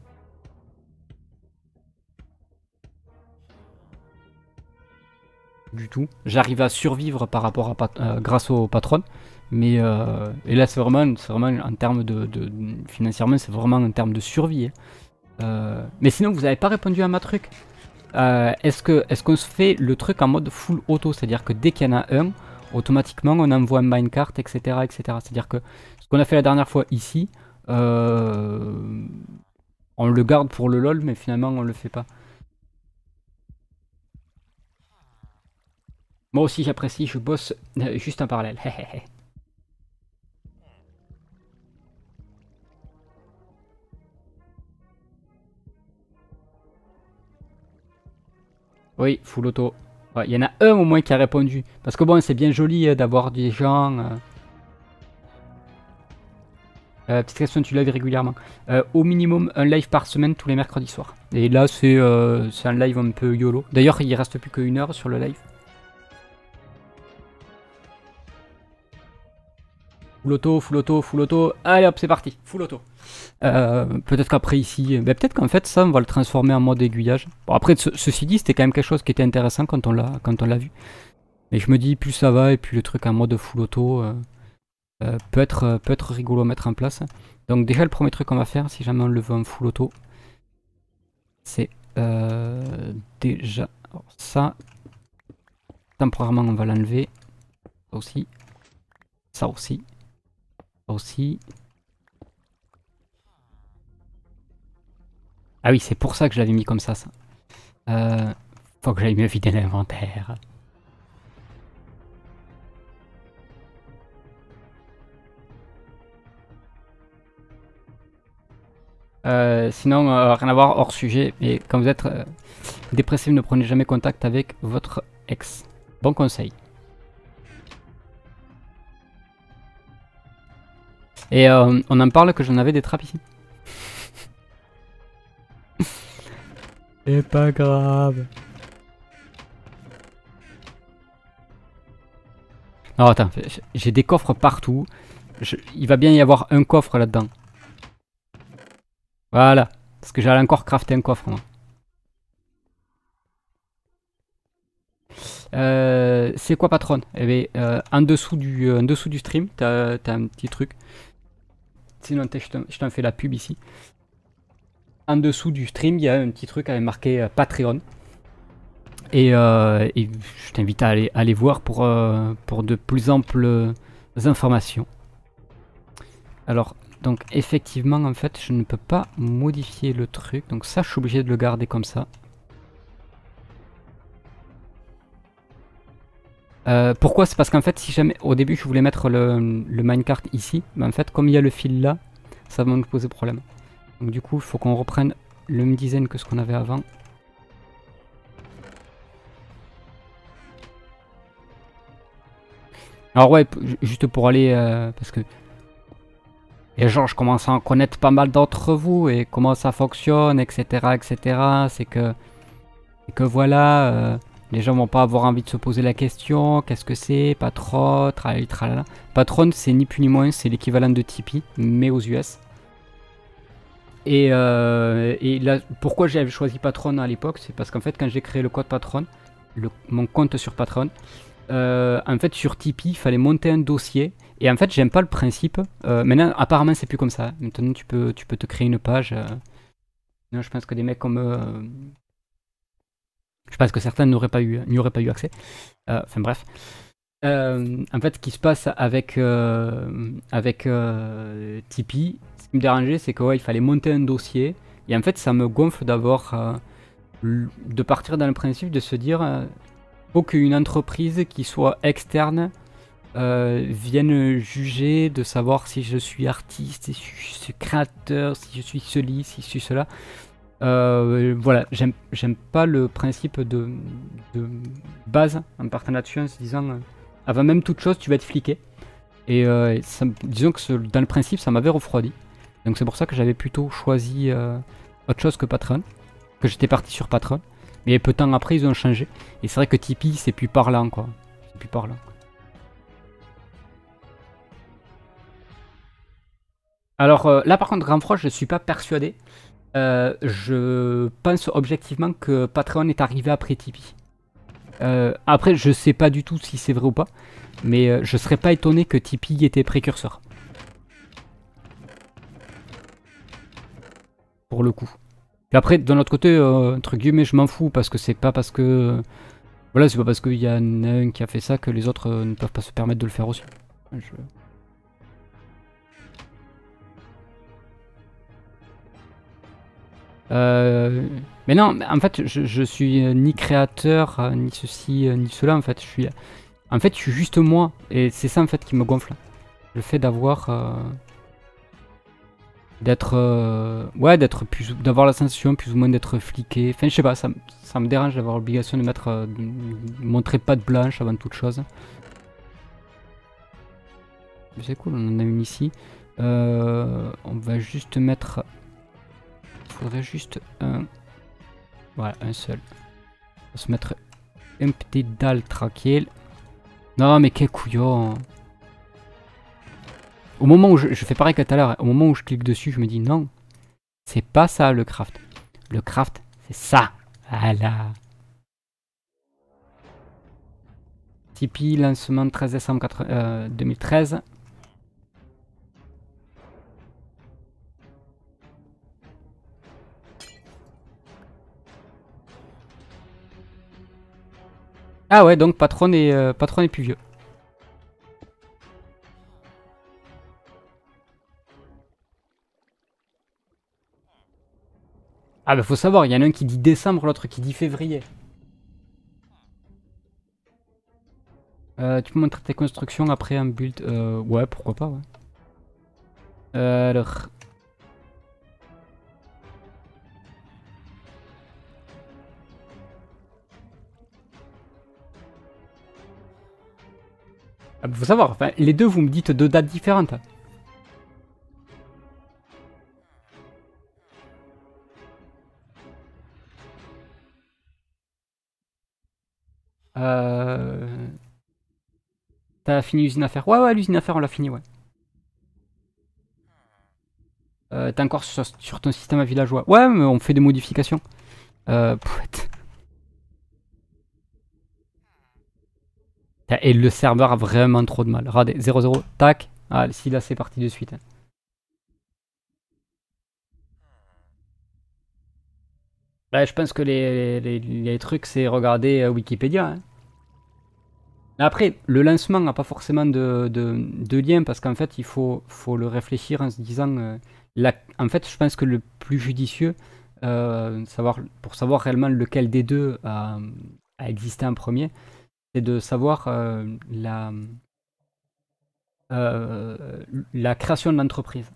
Du tout. J'arrive à survivre par rapport à grâce au patron. Mais et là c'est vraiment en termes financièrement, c'est vraiment en termes de survie. Mais sinon vous avez pas répondu à ma truc. Est-ce qu'on se fait le truc en mode full auto, c'est-à-dire que dès qu'il y en a un, automatiquement on envoie un minecart, etc. C'est-à-dire que ce qu'on a fait la dernière fois ici, on le garde pour le lol, mais finalement on le fait pas. Moi aussi j'apprécie, je bosse juste en parallèle. Oui, full auto. Il y en a un au moins qui a répondu. Parce que bon, c'est bien joli d'avoir des gens... petite question, tu live régulièrement. Au minimum, un live par semaine tous les mercredis soirs. Et là, c'est un live un peu YOLO. D'ailleurs, il reste plus qu'une heure sur le live. Full auto, full auto, full auto. Allez hop, c'est parti. Full auto. Peut-être qu'après ici, peut-être qu'en fait ça on va le transformer en mode aiguillage. Bon après ceci dit c'était quand même quelque chose qui était intéressant quand on l'a vu. Mais je me dis plus ça va et puis le truc en mode full auto peut être rigolo à mettre en place. Donc déjà le premier truc qu'on va faire si jamais on le veut en full auto, c'est déjà alors, ça temporairement on va l'enlever. Ça aussi. Ça aussi. Ça aussi. Ah oui, c'est pour ça que je l'avais mis comme ça. Faut que j'aille mieux vider l'inventaire. Sinon, rien à voir, hors sujet. Mais quand vous êtes dépressif, ne prenez jamais contact avec votre ex. Bon conseil. Et on en parle que j'en avais des trappes ici. C'est pas grave. Non, attends, j'ai des coffres partout. Il va bien y avoir un coffre là-dedans. Voilà. Parce que j'allais encore crafter un coffre, moi. C'est quoi, patron? Eh bien, en dessous du stream, t'as un petit truc. Sinon, je t'en fais la pub ici. En dessous du stream, il y a un petit truc avec marqué Patreon. Et je t'invite à aller voir pour de plus amples informations. Alors, donc effectivement, en fait, je ne peux pas modifier le truc. Donc ça, je suis obligé de le garder comme ça. Pourquoi? C'est parce qu'en fait, si jamais au début je voulais mettre le minecart ici, mais en fait, comme il y a le fil là, ça va nous poser problème. Donc du coup, il faut qu'on reprenne le même design que ce qu'on avait avant. Alors ouais, juste pour aller, parce que les gens, je commence à en connaître pas mal d'entre vous et comment ça fonctionne, etc., etc. C'est que voilà, les gens vont pas avoir envie de se poser la question, qu'est-ce que c'est, Patron, tralala, tralala. Patron, c'est ni plus ni moins, c'est l'équivalent de Tipeee, mais aux US. Et là, pourquoi j'avais choisi Patron à l'époque, c'est parce qu'en fait, quand j'ai créé le code Patron, mon compte sur Patreon. En fait, sur Tipeee, il fallait monter un dossier. Et en fait, j'aime pas le principe. Maintenant, apparemment, c'est plus comme ça. Maintenant, tu peux te créer une page. Non, je pense que des mecs comme je pense que certains n'y auraient pas eu accès. Enfin bref. En fait, ce qui se passe avec Tipeee, ce qui me dérangeait, c'est qu'il fallait monter un dossier. Et en fait, ça me gonfle d'avoir de partir dans le principe de se dire faut qu'une entreprise qui soit externe vienne juger de savoir si je suis artiste, si je suis créateur, si je suis ceci, si je suis cela. Voilà, j'aime pas le principe de base en partant là-dessus en se disant avant même toute chose tu vas être fliqué. Et disons que dans le principe ça m'avait refroidi. Donc c'est pour ça que j'avais plutôt choisi autre chose que Patreon, que j'étais parti sur Patreon. Mais peu de temps après ils ont changé. Et c'est vrai que Tipeee c'est plus parlant quoi. C'est plus parlant. Alors là par contre Grand Froid je suis pas persuadé. Je pense objectivement que Patreon est arrivé après Tipeee. Après je sais pas du tout si c'est vrai ou pas. Mais je serais pas étonné que Tipeee était précurseur. Pour le coup. Et après, d'un autre côté, entre guillemets, je m'en fous parce que c'est pas parce que. Voilà, c'est pas parce qu'il y en a un qui a fait ça que les autres ne peuvent pas se permettre de le faire aussi. Mais non, en fait, je suis ni créateur, ni ceci, ni cela. En fait, je suis juste moi. Et c'est ça en fait qui me gonfle. Le fait d'avoir. D'avoir la sensation plus ou moins d'être fliqué. Enfin, je sais pas, ça me dérange d'avoir l'obligation de mettre. De montrer patte blanche avant toute chose. C'est cool, on en a une ici. On va juste mettre. Il faudrait juste un. Voilà, un seul. On va se mettre une petite dalle tranquille. Non, mais quel couillon! Au moment où je fais pareil que tout à l'heure, au moment où je clique dessus, je me dis non, c'est pas ça le craft. Le craft, c'est ça. Voilà. Tipeee, lancement 13 décembre 2013. Ah ouais, donc Patron est plus vieux. Ah bah faut savoir, il y en a un qui dit décembre, l'autre qui dit février. Tu peux montrer tes constructions après un build. Ouais, pourquoi pas, ouais. Alors. Ah bah faut savoir, enfin, les deux vous me dites deux dates différentes. T'as fini l'usine à faire? Ouais, ouais, l'usine à faire, on l'a fini, ouais. T'es encore sur ton système à villageois? Ouais, mais on fait des modifications. Pouette. Et le serveur a vraiment trop de mal. Regardez, 0-0, tac. Ah, si là c'est parti de suite. Bah, je pense que les trucs c'est regarder Wikipédia. Hein. Après, le lancement n'a pas forcément de lien parce qu'en fait il faut le réfléchir en se disant. En fait, je pense que le plus judicieux, pour savoir réellement lequel des deux a existé en premier, c'est de savoir la création de l'entreprise.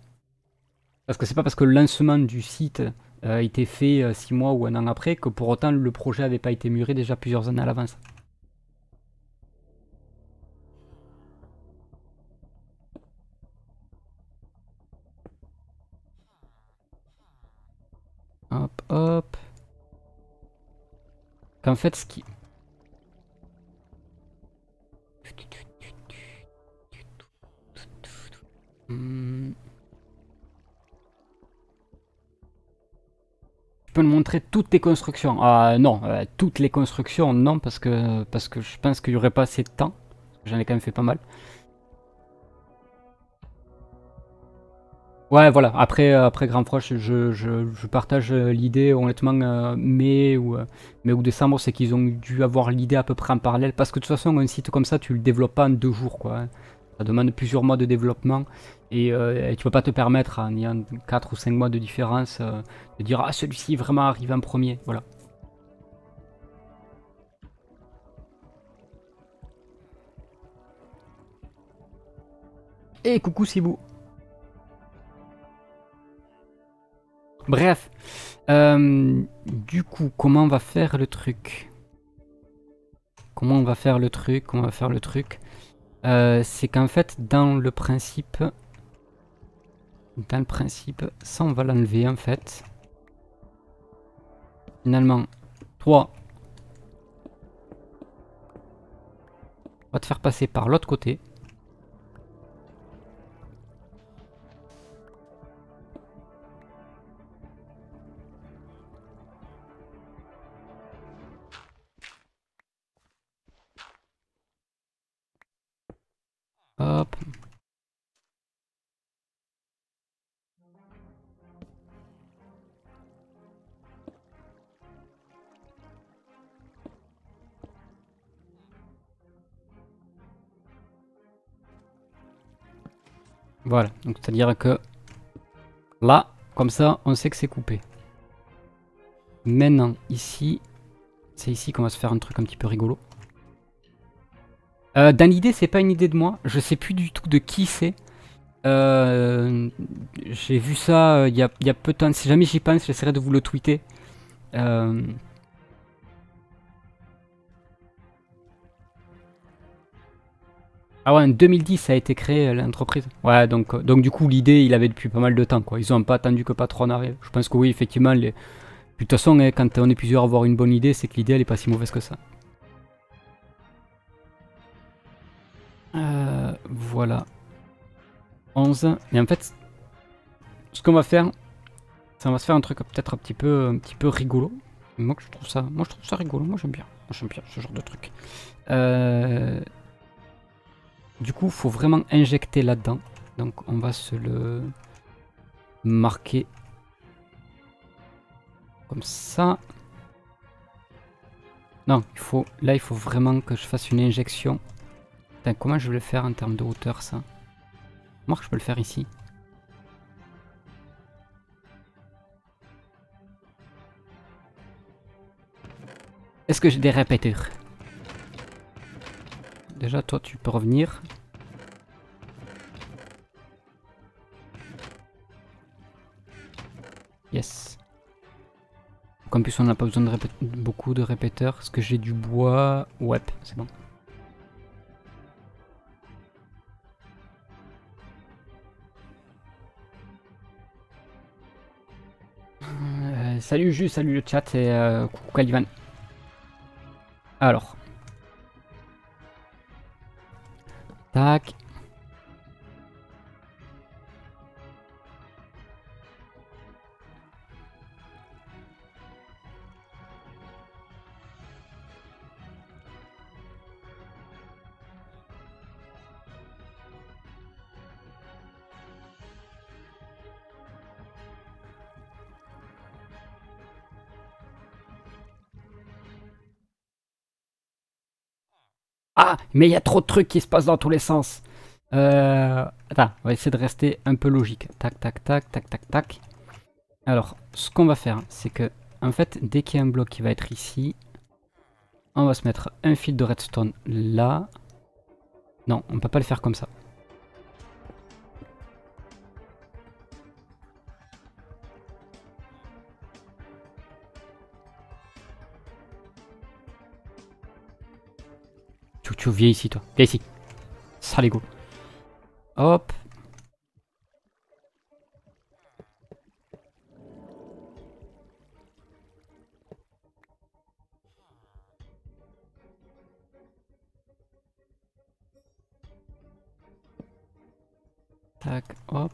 Parce que c'est pas parce que le lancement du site a été fait 6 mois ou un an après que pour autant le projet n'avait pas été mûri déjà plusieurs années à l'avance. Hop, hop. Qu'en fait, ce qui. Hmm. Tu peux me montrer toutes tes constructions. Ah non, toutes les constructions, non, parce que je pense qu'il n'y aurait pas assez de temps. J'en ai quand même fait pas mal. Ouais, voilà. Après Grand Frosh, je partage l'idée, honnêtement, mai ou décembre, c'est qu'ils ont dû avoir l'idée à peu près en parallèle. Parce que de toute façon, un site comme ça, tu le développes pas en 2 jours, quoi, hein. Ça demande plusieurs mois de développement. Et tu peux pas te permettre, en ayant 4 ou 5 mois de différence, de dire ah, celui-ci est vraiment arrivé en premier. Voilà. Et coucou Sibou. Bref. Du coup, comment on va faire le truc? Comment on va faire le truc? Comment on va faire le truc? C'est qu'en fait, dans le principe, ça on va l'enlever en fait. Finalement, toi, on va te faire passer par l'autre côté. Hop. Voilà, donc c'est-à-dire que là, comme ça, on sait que c'est coupé. Maintenant, ici, c'est ici qu'on va se faire un truc un petit peu rigolo. Dans l'idée, c'est pas une idée de moi, je sais plus du tout de qui c'est. J'ai vu ça il y a peu de temps, si jamais j'y pense, j'essaierai de vous le tweeter. Ah ouais, en 2010 ça a été créé l'entreprise. Ouais, donc du coup l'idée il avait depuis pas mal de temps quoi. Ils ont pas attendu que Patron arrive. Je pense que oui, effectivement, de toute façon, hein, quand on est plusieurs à avoir une bonne idée, c'est que l'idée elle est pas si mauvaise que ça. Voilà. 11. Et en fait, ce qu'on va faire, c'est on va se faire un truc peut-être un petit peu rigolo. Moi je trouve ça rigolo, moi j'aime bien. Moi j'aime bien ce genre de truc. Du coup, faut vraiment injecter là-dedans. Donc on va se le marquer comme ça. Non, là il faut vraiment que je fasse une injection. Putain, comment je vais le faire en termes de hauteur ça? Moi je peux le faire ici. Est-ce que j'ai des répéteurs? Déjà toi tu peux revenir. Yes. Donc, en plus on n'a pas besoin de beaucoup de répéteurs. Est-ce que j'ai du bois? Ouais, c'est bon. Salut Jus, salut le chat et coucou Calivan. Alors. Tac. Ah, mais il y a trop de trucs qui se passent dans tous les sens. Attends, on va essayer de rester un peu logique. Tac, tac, tac, tac, tac, tac. Alors, ce qu'on va faire, c'est que, en fait, dès qu'il y a un bloc qui va être ici, on va se mettre un fil de redstone là. Non, on peut pas le faire comme ça. Tu viens ici, toi. Viens ici. Ça, les go. Hop. Tac, hop.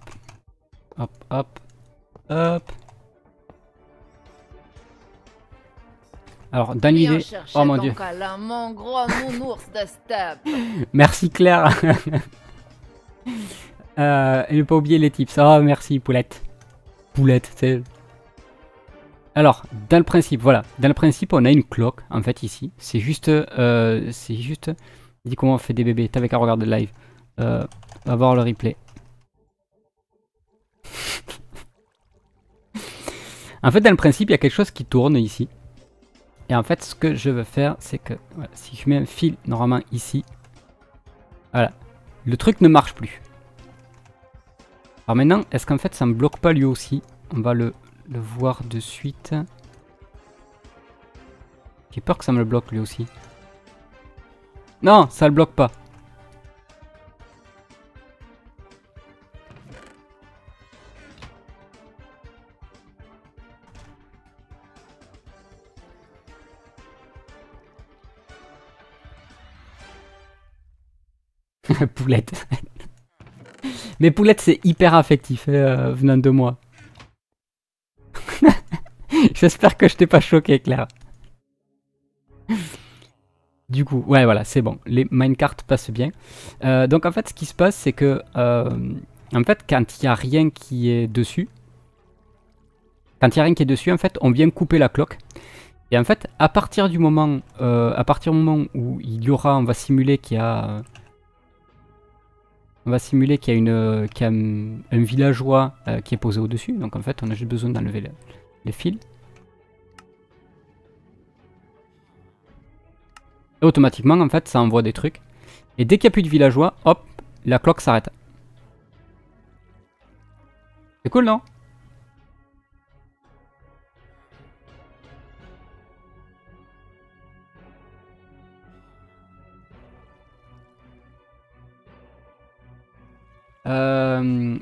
Hop, hop. Hop. Alors, dans Viens l'idée... chercher Oh mon ton dieu. câlin, mon gros nounours de steppe. Merci Claire. Et ne pas oublier les tips. Oh, merci Poulette. Poulette, c'est... Alors, dans le principe, voilà. Dans le principe, on a une cloque, en fait, ici. C'est juste... Dis comment on fait des bébés. T'avais qu'à regarder le live. On va voir le replay. En fait, dans le principe, il y a quelque chose qui tourne ici. Et en fait, ce que je veux faire, c'est que... Voilà, si je mets un fil, normalement, ici... Voilà. Le truc ne marche plus. Alors maintenant, est-ce qu'en fait, ça me bloque pas lui aussi? On va le voir de suite. J'ai peur que ça me le bloque lui aussi. Non, ça le bloque pas. Poulette. Mais Poulette, c'est hyper affectif venant de moi. J'espère que je t'ai pas choqué, Claire. Du coup, ouais, voilà, c'est bon. Les minecarts passent bien. Donc en fait, ce qui se passe, c'est que... en fait, quand il n'y a rien qui est dessus... Quand il n'y a rien qui est dessus, en fait, on vient couper la cloque. Et en fait, à partir du moment où il y aura... On va simuler qu'il y a... On va simuler qu'il y a, un villageois qui est posé au-dessus. Donc en fait, on a juste besoin d'enlever les fils. Et automatiquement, en fait, ça envoie des trucs. Et dès qu'il n'y a plus de villageois, hop, la cloque s'arrête. C'est cool, non?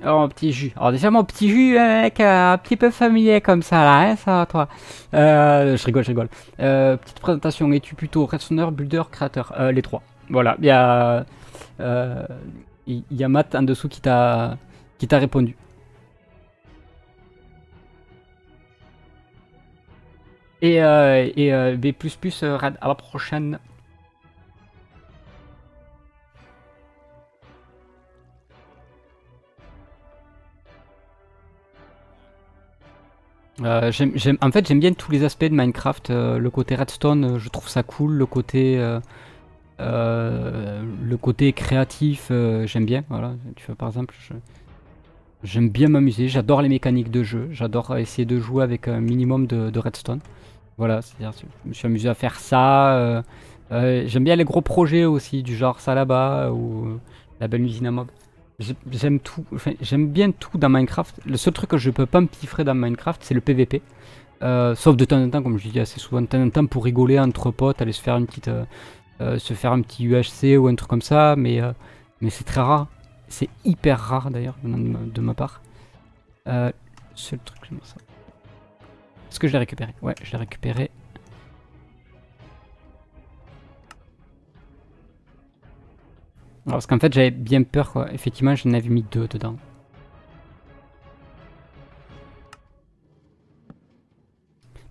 Alors, un petit jus. Alors, déjà, mon petit jus, mec, un petit peu familier comme ça, là, hein, ça, toi. Je rigole, je rigole. Petite présentation. Es-tu plutôt redstoner, builder, créateur? Les trois. Voilà. Il y a Matt en dessous qui t'a répondu. Et B++, Rad, à la prochaine. En fait, j'aime bien tous les aspects de Minecraft. Le côté redstone, je trouve ça cool. Le côté créatif, j'aime bien. Voilà, tu vois, par exemple, j'aime bien m'amuser. J'adore les mécaniques de jeu. J'adore essayer de jouer avec un minimum de redstone. Voilà, c'est-à-dire, je me suis amusé à faire ça. J'aime bien les gros projets aussi, du genre ça là-bas ou la belle usine à mob. J'aime tout, enfin, j'aime bien tout dans Minecraft. Le seul truc que je peux pas me piffrer dans Minecraft, c'est le PVP. Sauf de temps en temps, comme je dis assez souvent, de temps en temps pour rigoler entre potes, aller se faire une petite, se faire un petit UHC ou un truc comme ça, mais c'est très rare. C'est hyper rare d'ailleurs de ma part. Seul truc que j'aime ça. Est-ce que je l'ai récupéré? Ouais, je l'ai récupéré. Alors, parce qu'en fait, j'avais bien peur, quoi. Effectivement, j'en avais mis 2 dedans.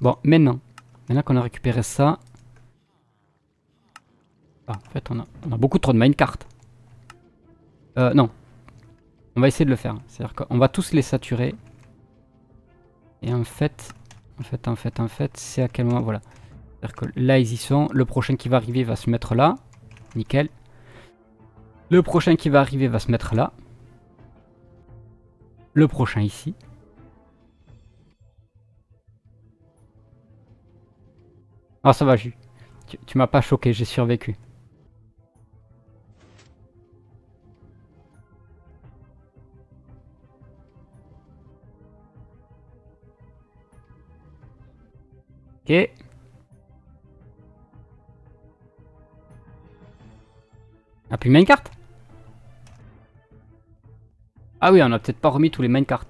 Bon, maintenant qu'on a récupéré ça... Ah, en fait, on a beaucoup trop de minecart. Non. On va essayer de le faire. C'est-à-dire qu'on va tous les saturer. Et en fait, c'est à quel moment... Voilà. C'est-à-dire que là, ils y sont. Le prochain qui va arriver va se mettre là. Nickel. Le prochain qui va arriver va se mettre là. Le prochain ici. Ah, ça va, tu m'as pas choqué, j'ai survécu. Ok. Ah, plus de minecart? Ah oui, on a peut-être pas remis tous les minecarts.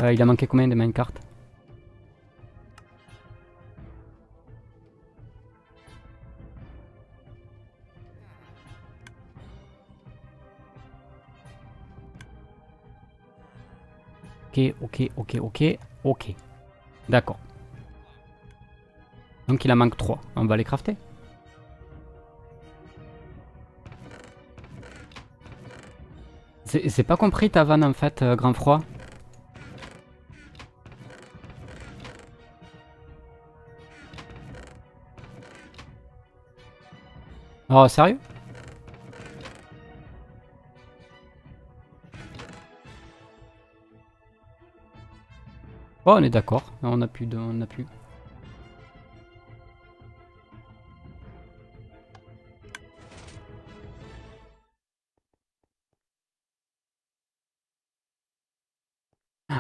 Il a manqué combien de minecarts? Ok. D'accord. Donc il en manque 3. On va les crafter. C'est pas compris ta vanne en fait, grand froid. Oh, sérieux? Oh, on est d'accord. On n'a plus de... On n'a plus.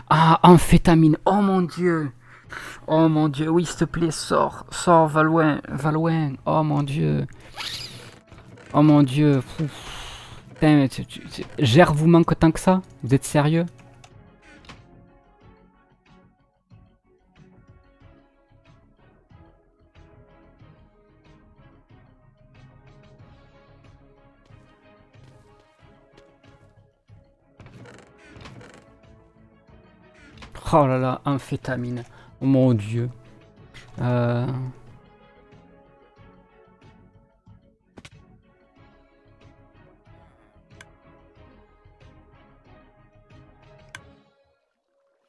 Ah, amphétamine. Oh mon dieu. Oh mon dieu. Oui, s'il te plaît, sors. Sors, va loin. Va loin. Oh mon dieu. Oh mon dieu. Putain, Gère vous manque tant que ça? Vous êtes sérieux? Oh là là, amphétamine. Oh mon dieu. Euh...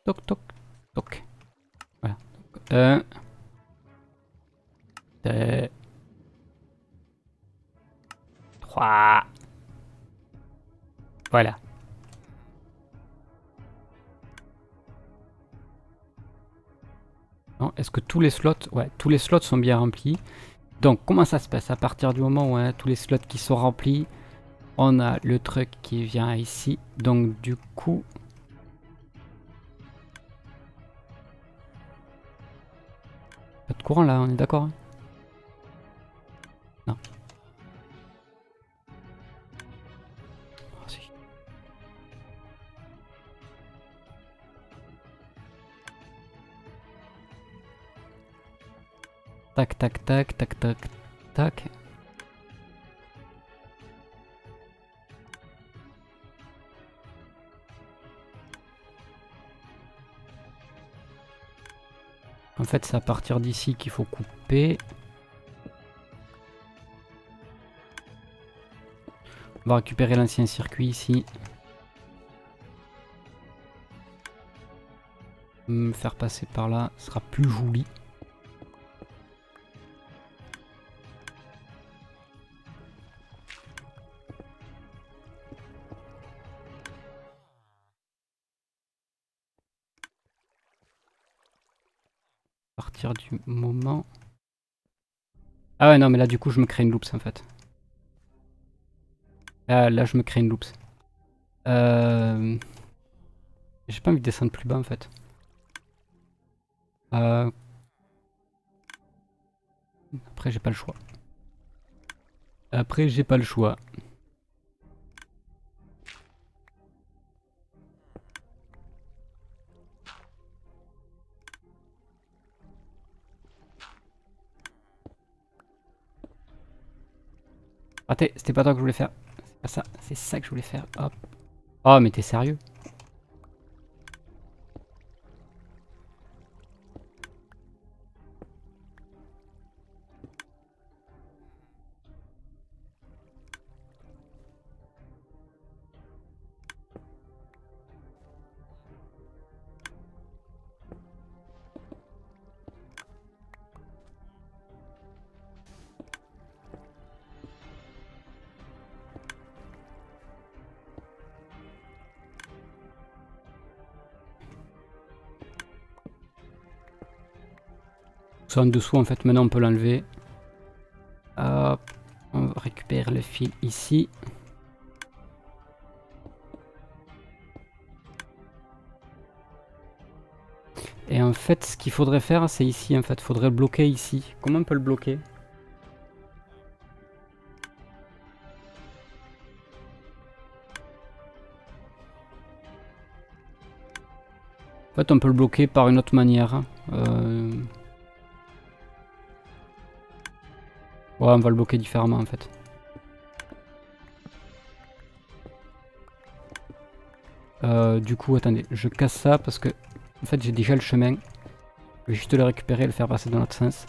Toc toc toc. Voilà. 2, 3. Voilà. Est-ce que tous les slots... Ouais, tous les slots sont bien remplis. Donc, comment ça se passe? À partir du moment où tous les slots qui sont remplis, on a le truc qui vient ici. Donc, du coup... Pas de courant là, on est d'accord? Non. Oh, si. Tac, tac, tac, tac, tac, tac. En fait, c'est à partir d'ici qu'il faut couper. On va récupérer l'ancien circuit ici. Me faire passer par là, ce sera plus joli. À partir du moment... Ah ouais, non, mais là, du coup, je me crée une loops, en fait. Là, je me crée une loops. J'ai pas envie de descendre plus bas, en fait. Après, j'ai pas le choix. Après, j'ai pas le choix. Raté, c'était pas toi que je voulais faire. C'est pas ça, c'est ça que je voulais faire. Hop. Oh, mais t'es sérieux? Ça en dessous, en fait, maintenant on peut l'enlever. Hop. On récupère le fil ici. Et en fait, ce qu'il faudrait faire, c'est ici, en fait. Il faudrait le bloquer ici. Comment on peut le bloquer? En fait, on peut le bloquer par une autre manière. Ouais, on va le bloquer différemment, en fait. Du coup, attendez, je casse ça parce que en fait j'ai déjà le chemin. Je vais juste le récupérer et le faire passer dans l'autre sens.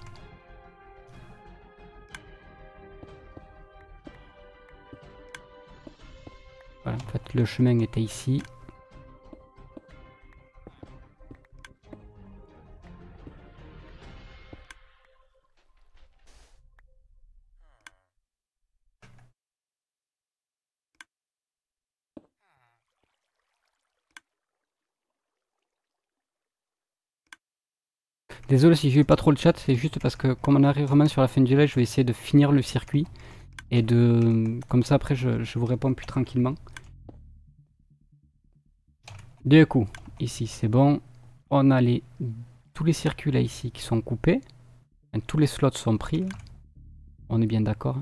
Voilà, en fait le chemin était ici. Désolé si j'ai pas trop le chat, c'est juste parce que comme on arrive vraiment sur la fin du live, je vais essayer de finir le circuit. Et de... Comme ça après je vous réponds plus tranquillement. Du coup, ici c'est bon. On a tous les circuits là ici qui sont coupés. Enfin, tous les slots sont pris. On est bien d'accord.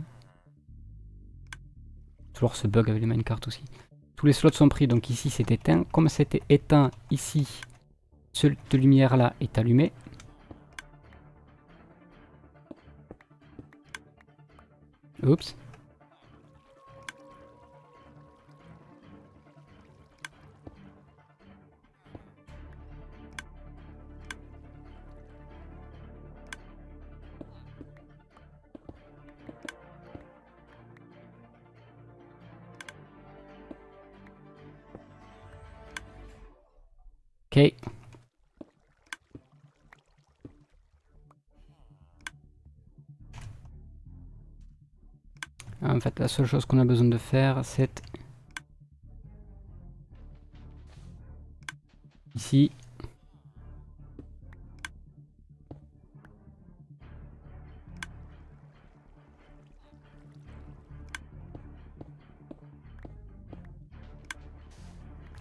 Toujours ce bug avec les minecarts aussi. Tous les slots sont pris, donc ici c'est éteint. Comme c'était éteint ici, cette lumière là est allumée. Oups. Ok. En fait, la seule chose qu'on a besoin de faire, c'est ici.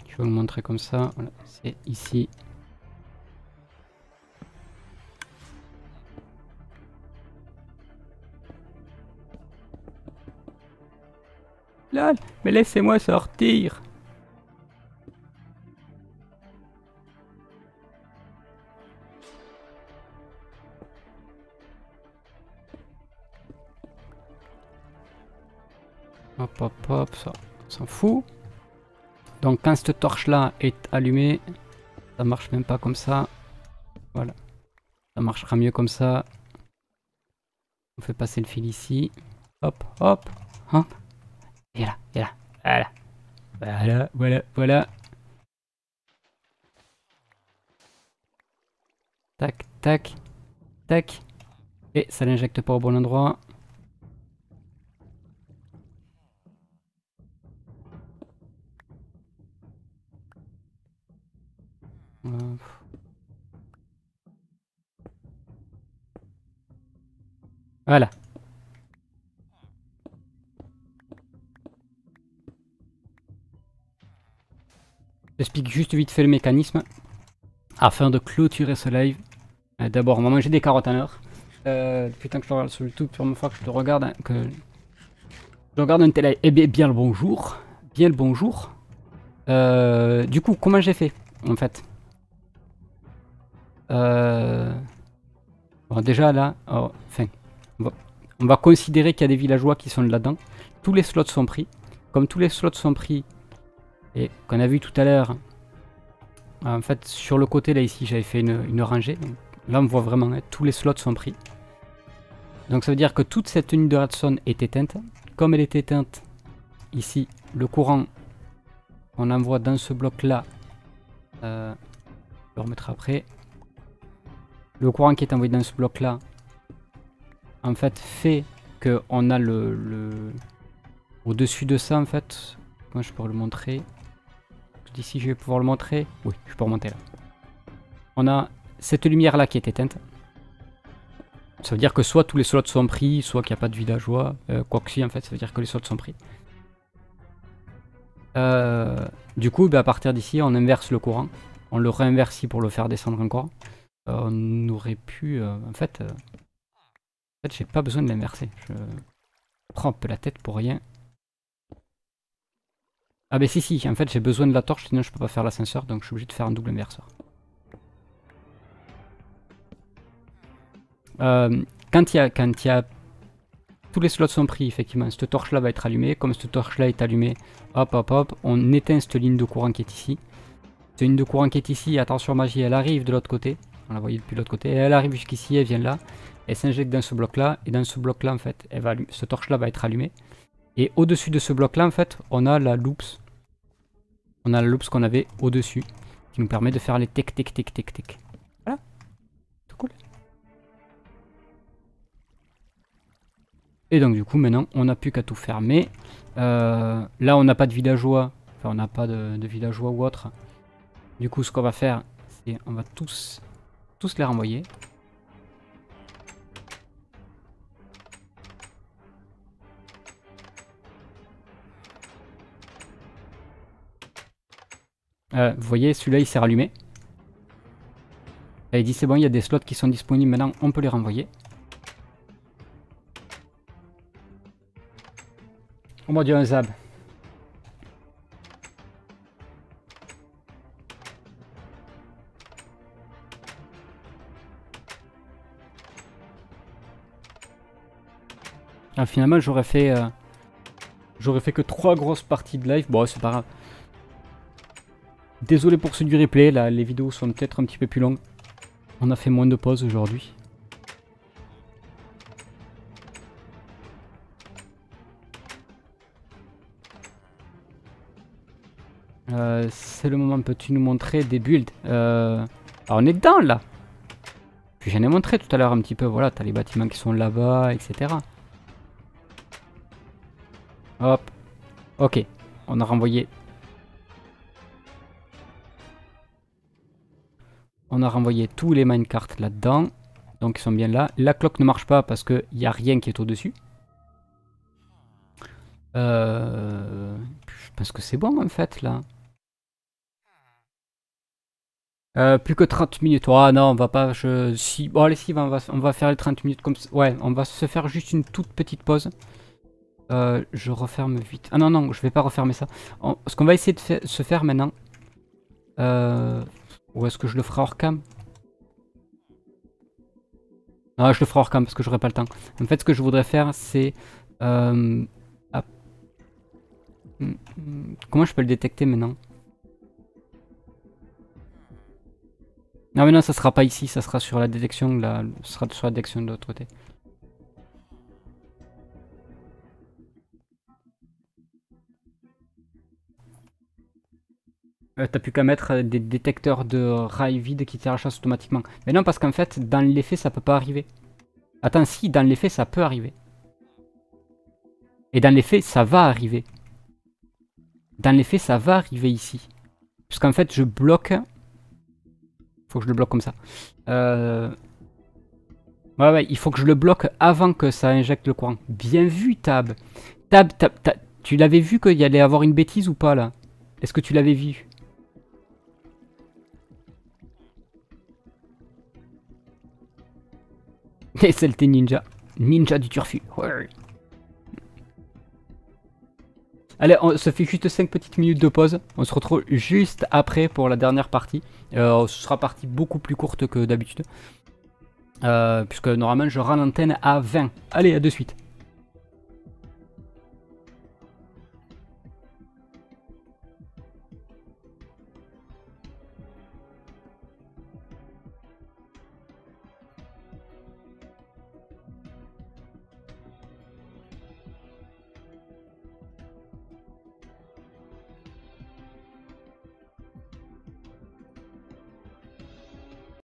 Je vais vous le montrer comme ça. Voilà, c'est ici. Là, mais laissez-moi sortir. Hop, hop, hop, ça, on s'en fout. Donc quand cette torche là est allumée, ça marche même pas comme ça. Voilà. Ça marchera mieux comme ça. On fait passer le fil ici. Hop, hop, hop. Et là, et là. Voilà. Voilà, voilà, voilà. Tac, tac, tac. Et ça l'injecte pas au bon endroit. Voilà. J'explique juste vite fait le mécanisme afin de clôturer ce live. D'abord, on va manger des carottes à l'heure. Putain que je te regarde sur YouTube, pour une fois que je te regarde, hein, que je regarde un télé. Eh bien, bien le bonjour. Bien le bonjour. Du coup, comment j'ai fait en fait bon, déjà là, enfin, on va considérer qu'il y a des villageois qui sont là-dedans. Tous les slots sont pris. Comme tous les slots sont pris, et qu'on a vu tout à l'heure, en fait, sur le côté là ici, j'avais fait une rangée. Donc, là, on voit vraiment, hein, tous les slots sont pris. Donc ça veut dire que toute cette tenue de redstone est éteinte. Comme elle est éteinte, ici, le courant, on envoie dans ce bloc là. Je le remettrai après. Le courant qui est envoyé dans ce bloc là, en fait, fait qu'on a au-dessus de ça, en fait, comment je peux le montrer? D'ici, je vais pouvoir le montrer. Oui, je peux remonter là. On a cette lumière là qui est éteinte. Ça veut dire que soit tous les slots sont pris, soit qu'il n'y a pas de villageois. Quoi que si, en fait, ça veut dire que les slots sont pris. Du coup, à partir d'ici, on inverse le courant. On le réinverse ici pour le faire descendre encore. On aurait pu... en fait, j'ai pas besoin de l'inverser. Je prends un peu la tête pour rien. Ah bah si, en fait j'ai besoin de la torche, sinon je peux pas faire l'ascenseur, donc je suis obligé de faire un double inverseur. Quand il y a tous les slots sont pris, effectivement. Cette torche-là va être allumée. Comme cette torche-là est allumée, hop, hop, hop, on éteint cette ligne de courant qui est ici. Cette ligne de courant qui est ici, attention magie, elle arrive de l'autre côté. On la voyait depuis l'autre côté. Et elle arrive jusqu'ici, elle vient là. Elle s'injecte dans ce bloc-là. Et dans ce bloc-là, en fait, cette torche-là va être allumée. Et au-dessus de ce bloc-là, en fait, on a la loops. On a la loops qu'on avait au-dessus. Qui nous permet de faire les tic, tic, tic, tic, tic. Voilà. C'est cool. Et donc du coup maintenant on n'a plus qu'à tout fermer. Là on n'a pas de villageois, enfin on n'a pas de villageois ou autre. Du coup ce qu'on va faire c'est on va tous les renvoyer. Vous voyez celui-là il s'est rallumé. Là, il dit c'est bon il y a des slots qui sont disponibles maintenant, on peut les renvoyer. Oh mon dieu, un zab. Ah, finalement, j'aurais fait que 3 grosses parties de live. Bon, c'est pas grave. Désolé pour ceux du replay, là, les vidéos sont peut-être un petit peu plus longues. On a fait moins de pauses aujourd'hui. C'est le moment, peux-tu nous montrer des builds alors on est dedans là. Puis j'en ai montré tout à l'heure un petit peu, voilà, t'as les bâtiments qui sont là-bas, etc. Hop. Ok, on a renvoyé. On a renvoyé tous les minecarts là-dedans. Donc ils sont bien là. La cloque ne marche pas parce qu'il n'y a rien qui est au-dessus. Je pense que c'est bon en fait là. Plus que 30 minutes. Oh non, on va pas. Si... Bon, allez, si, on va faire les 30 minutes comme ça. Ouais, on va se faire juste une toute petite pause. Je referme vite. Ah non, non, je vais pas refermer ça. Ce qu'on va essayer de se faire maintenant. Ou est-ce que je le ferai hors cam? Non, je le ferai hors cam parce que j'aurai pas le temps. En fait, ce que je voudrais faire, c'est. Comment je peux le détecter maintenant? Non mais non, ça sera pas ici, ça sera sur la détection de la... ça sera sur la détection de l'autre côté. T'as plus qu'à mettre des détecteurs de rails vides qui tirent la chasse automatiquement. Mais non, parce qu'en fait, dans les faits, ça peut pas arriver. Attends, si, dans les faits, ça peut arriver. Et dans les faits, ça va arriver. Dans les faits, ça va arriver ici. Parce qu'en fait, je bloque... Faut que je le bloque comme ça. Ouais, il faut que je le bloque avant que ça injecte le courant. Bien vu, Tab. Tab, tu l'avais vu qu'il y allait avoir une bêtise ou pas, là? Est-ce que tu l'avais vu? Et c'est ninja. Ninja du turfu. Ouais. Allez, on se fait juste 5 petites minutes de pause. On se retrouve juste après pour la dernière partie. Ce sera partie beaucoup plus courte que d'habitude. Puisque normalement je rends l'antenne à 20. Allez, à de suite.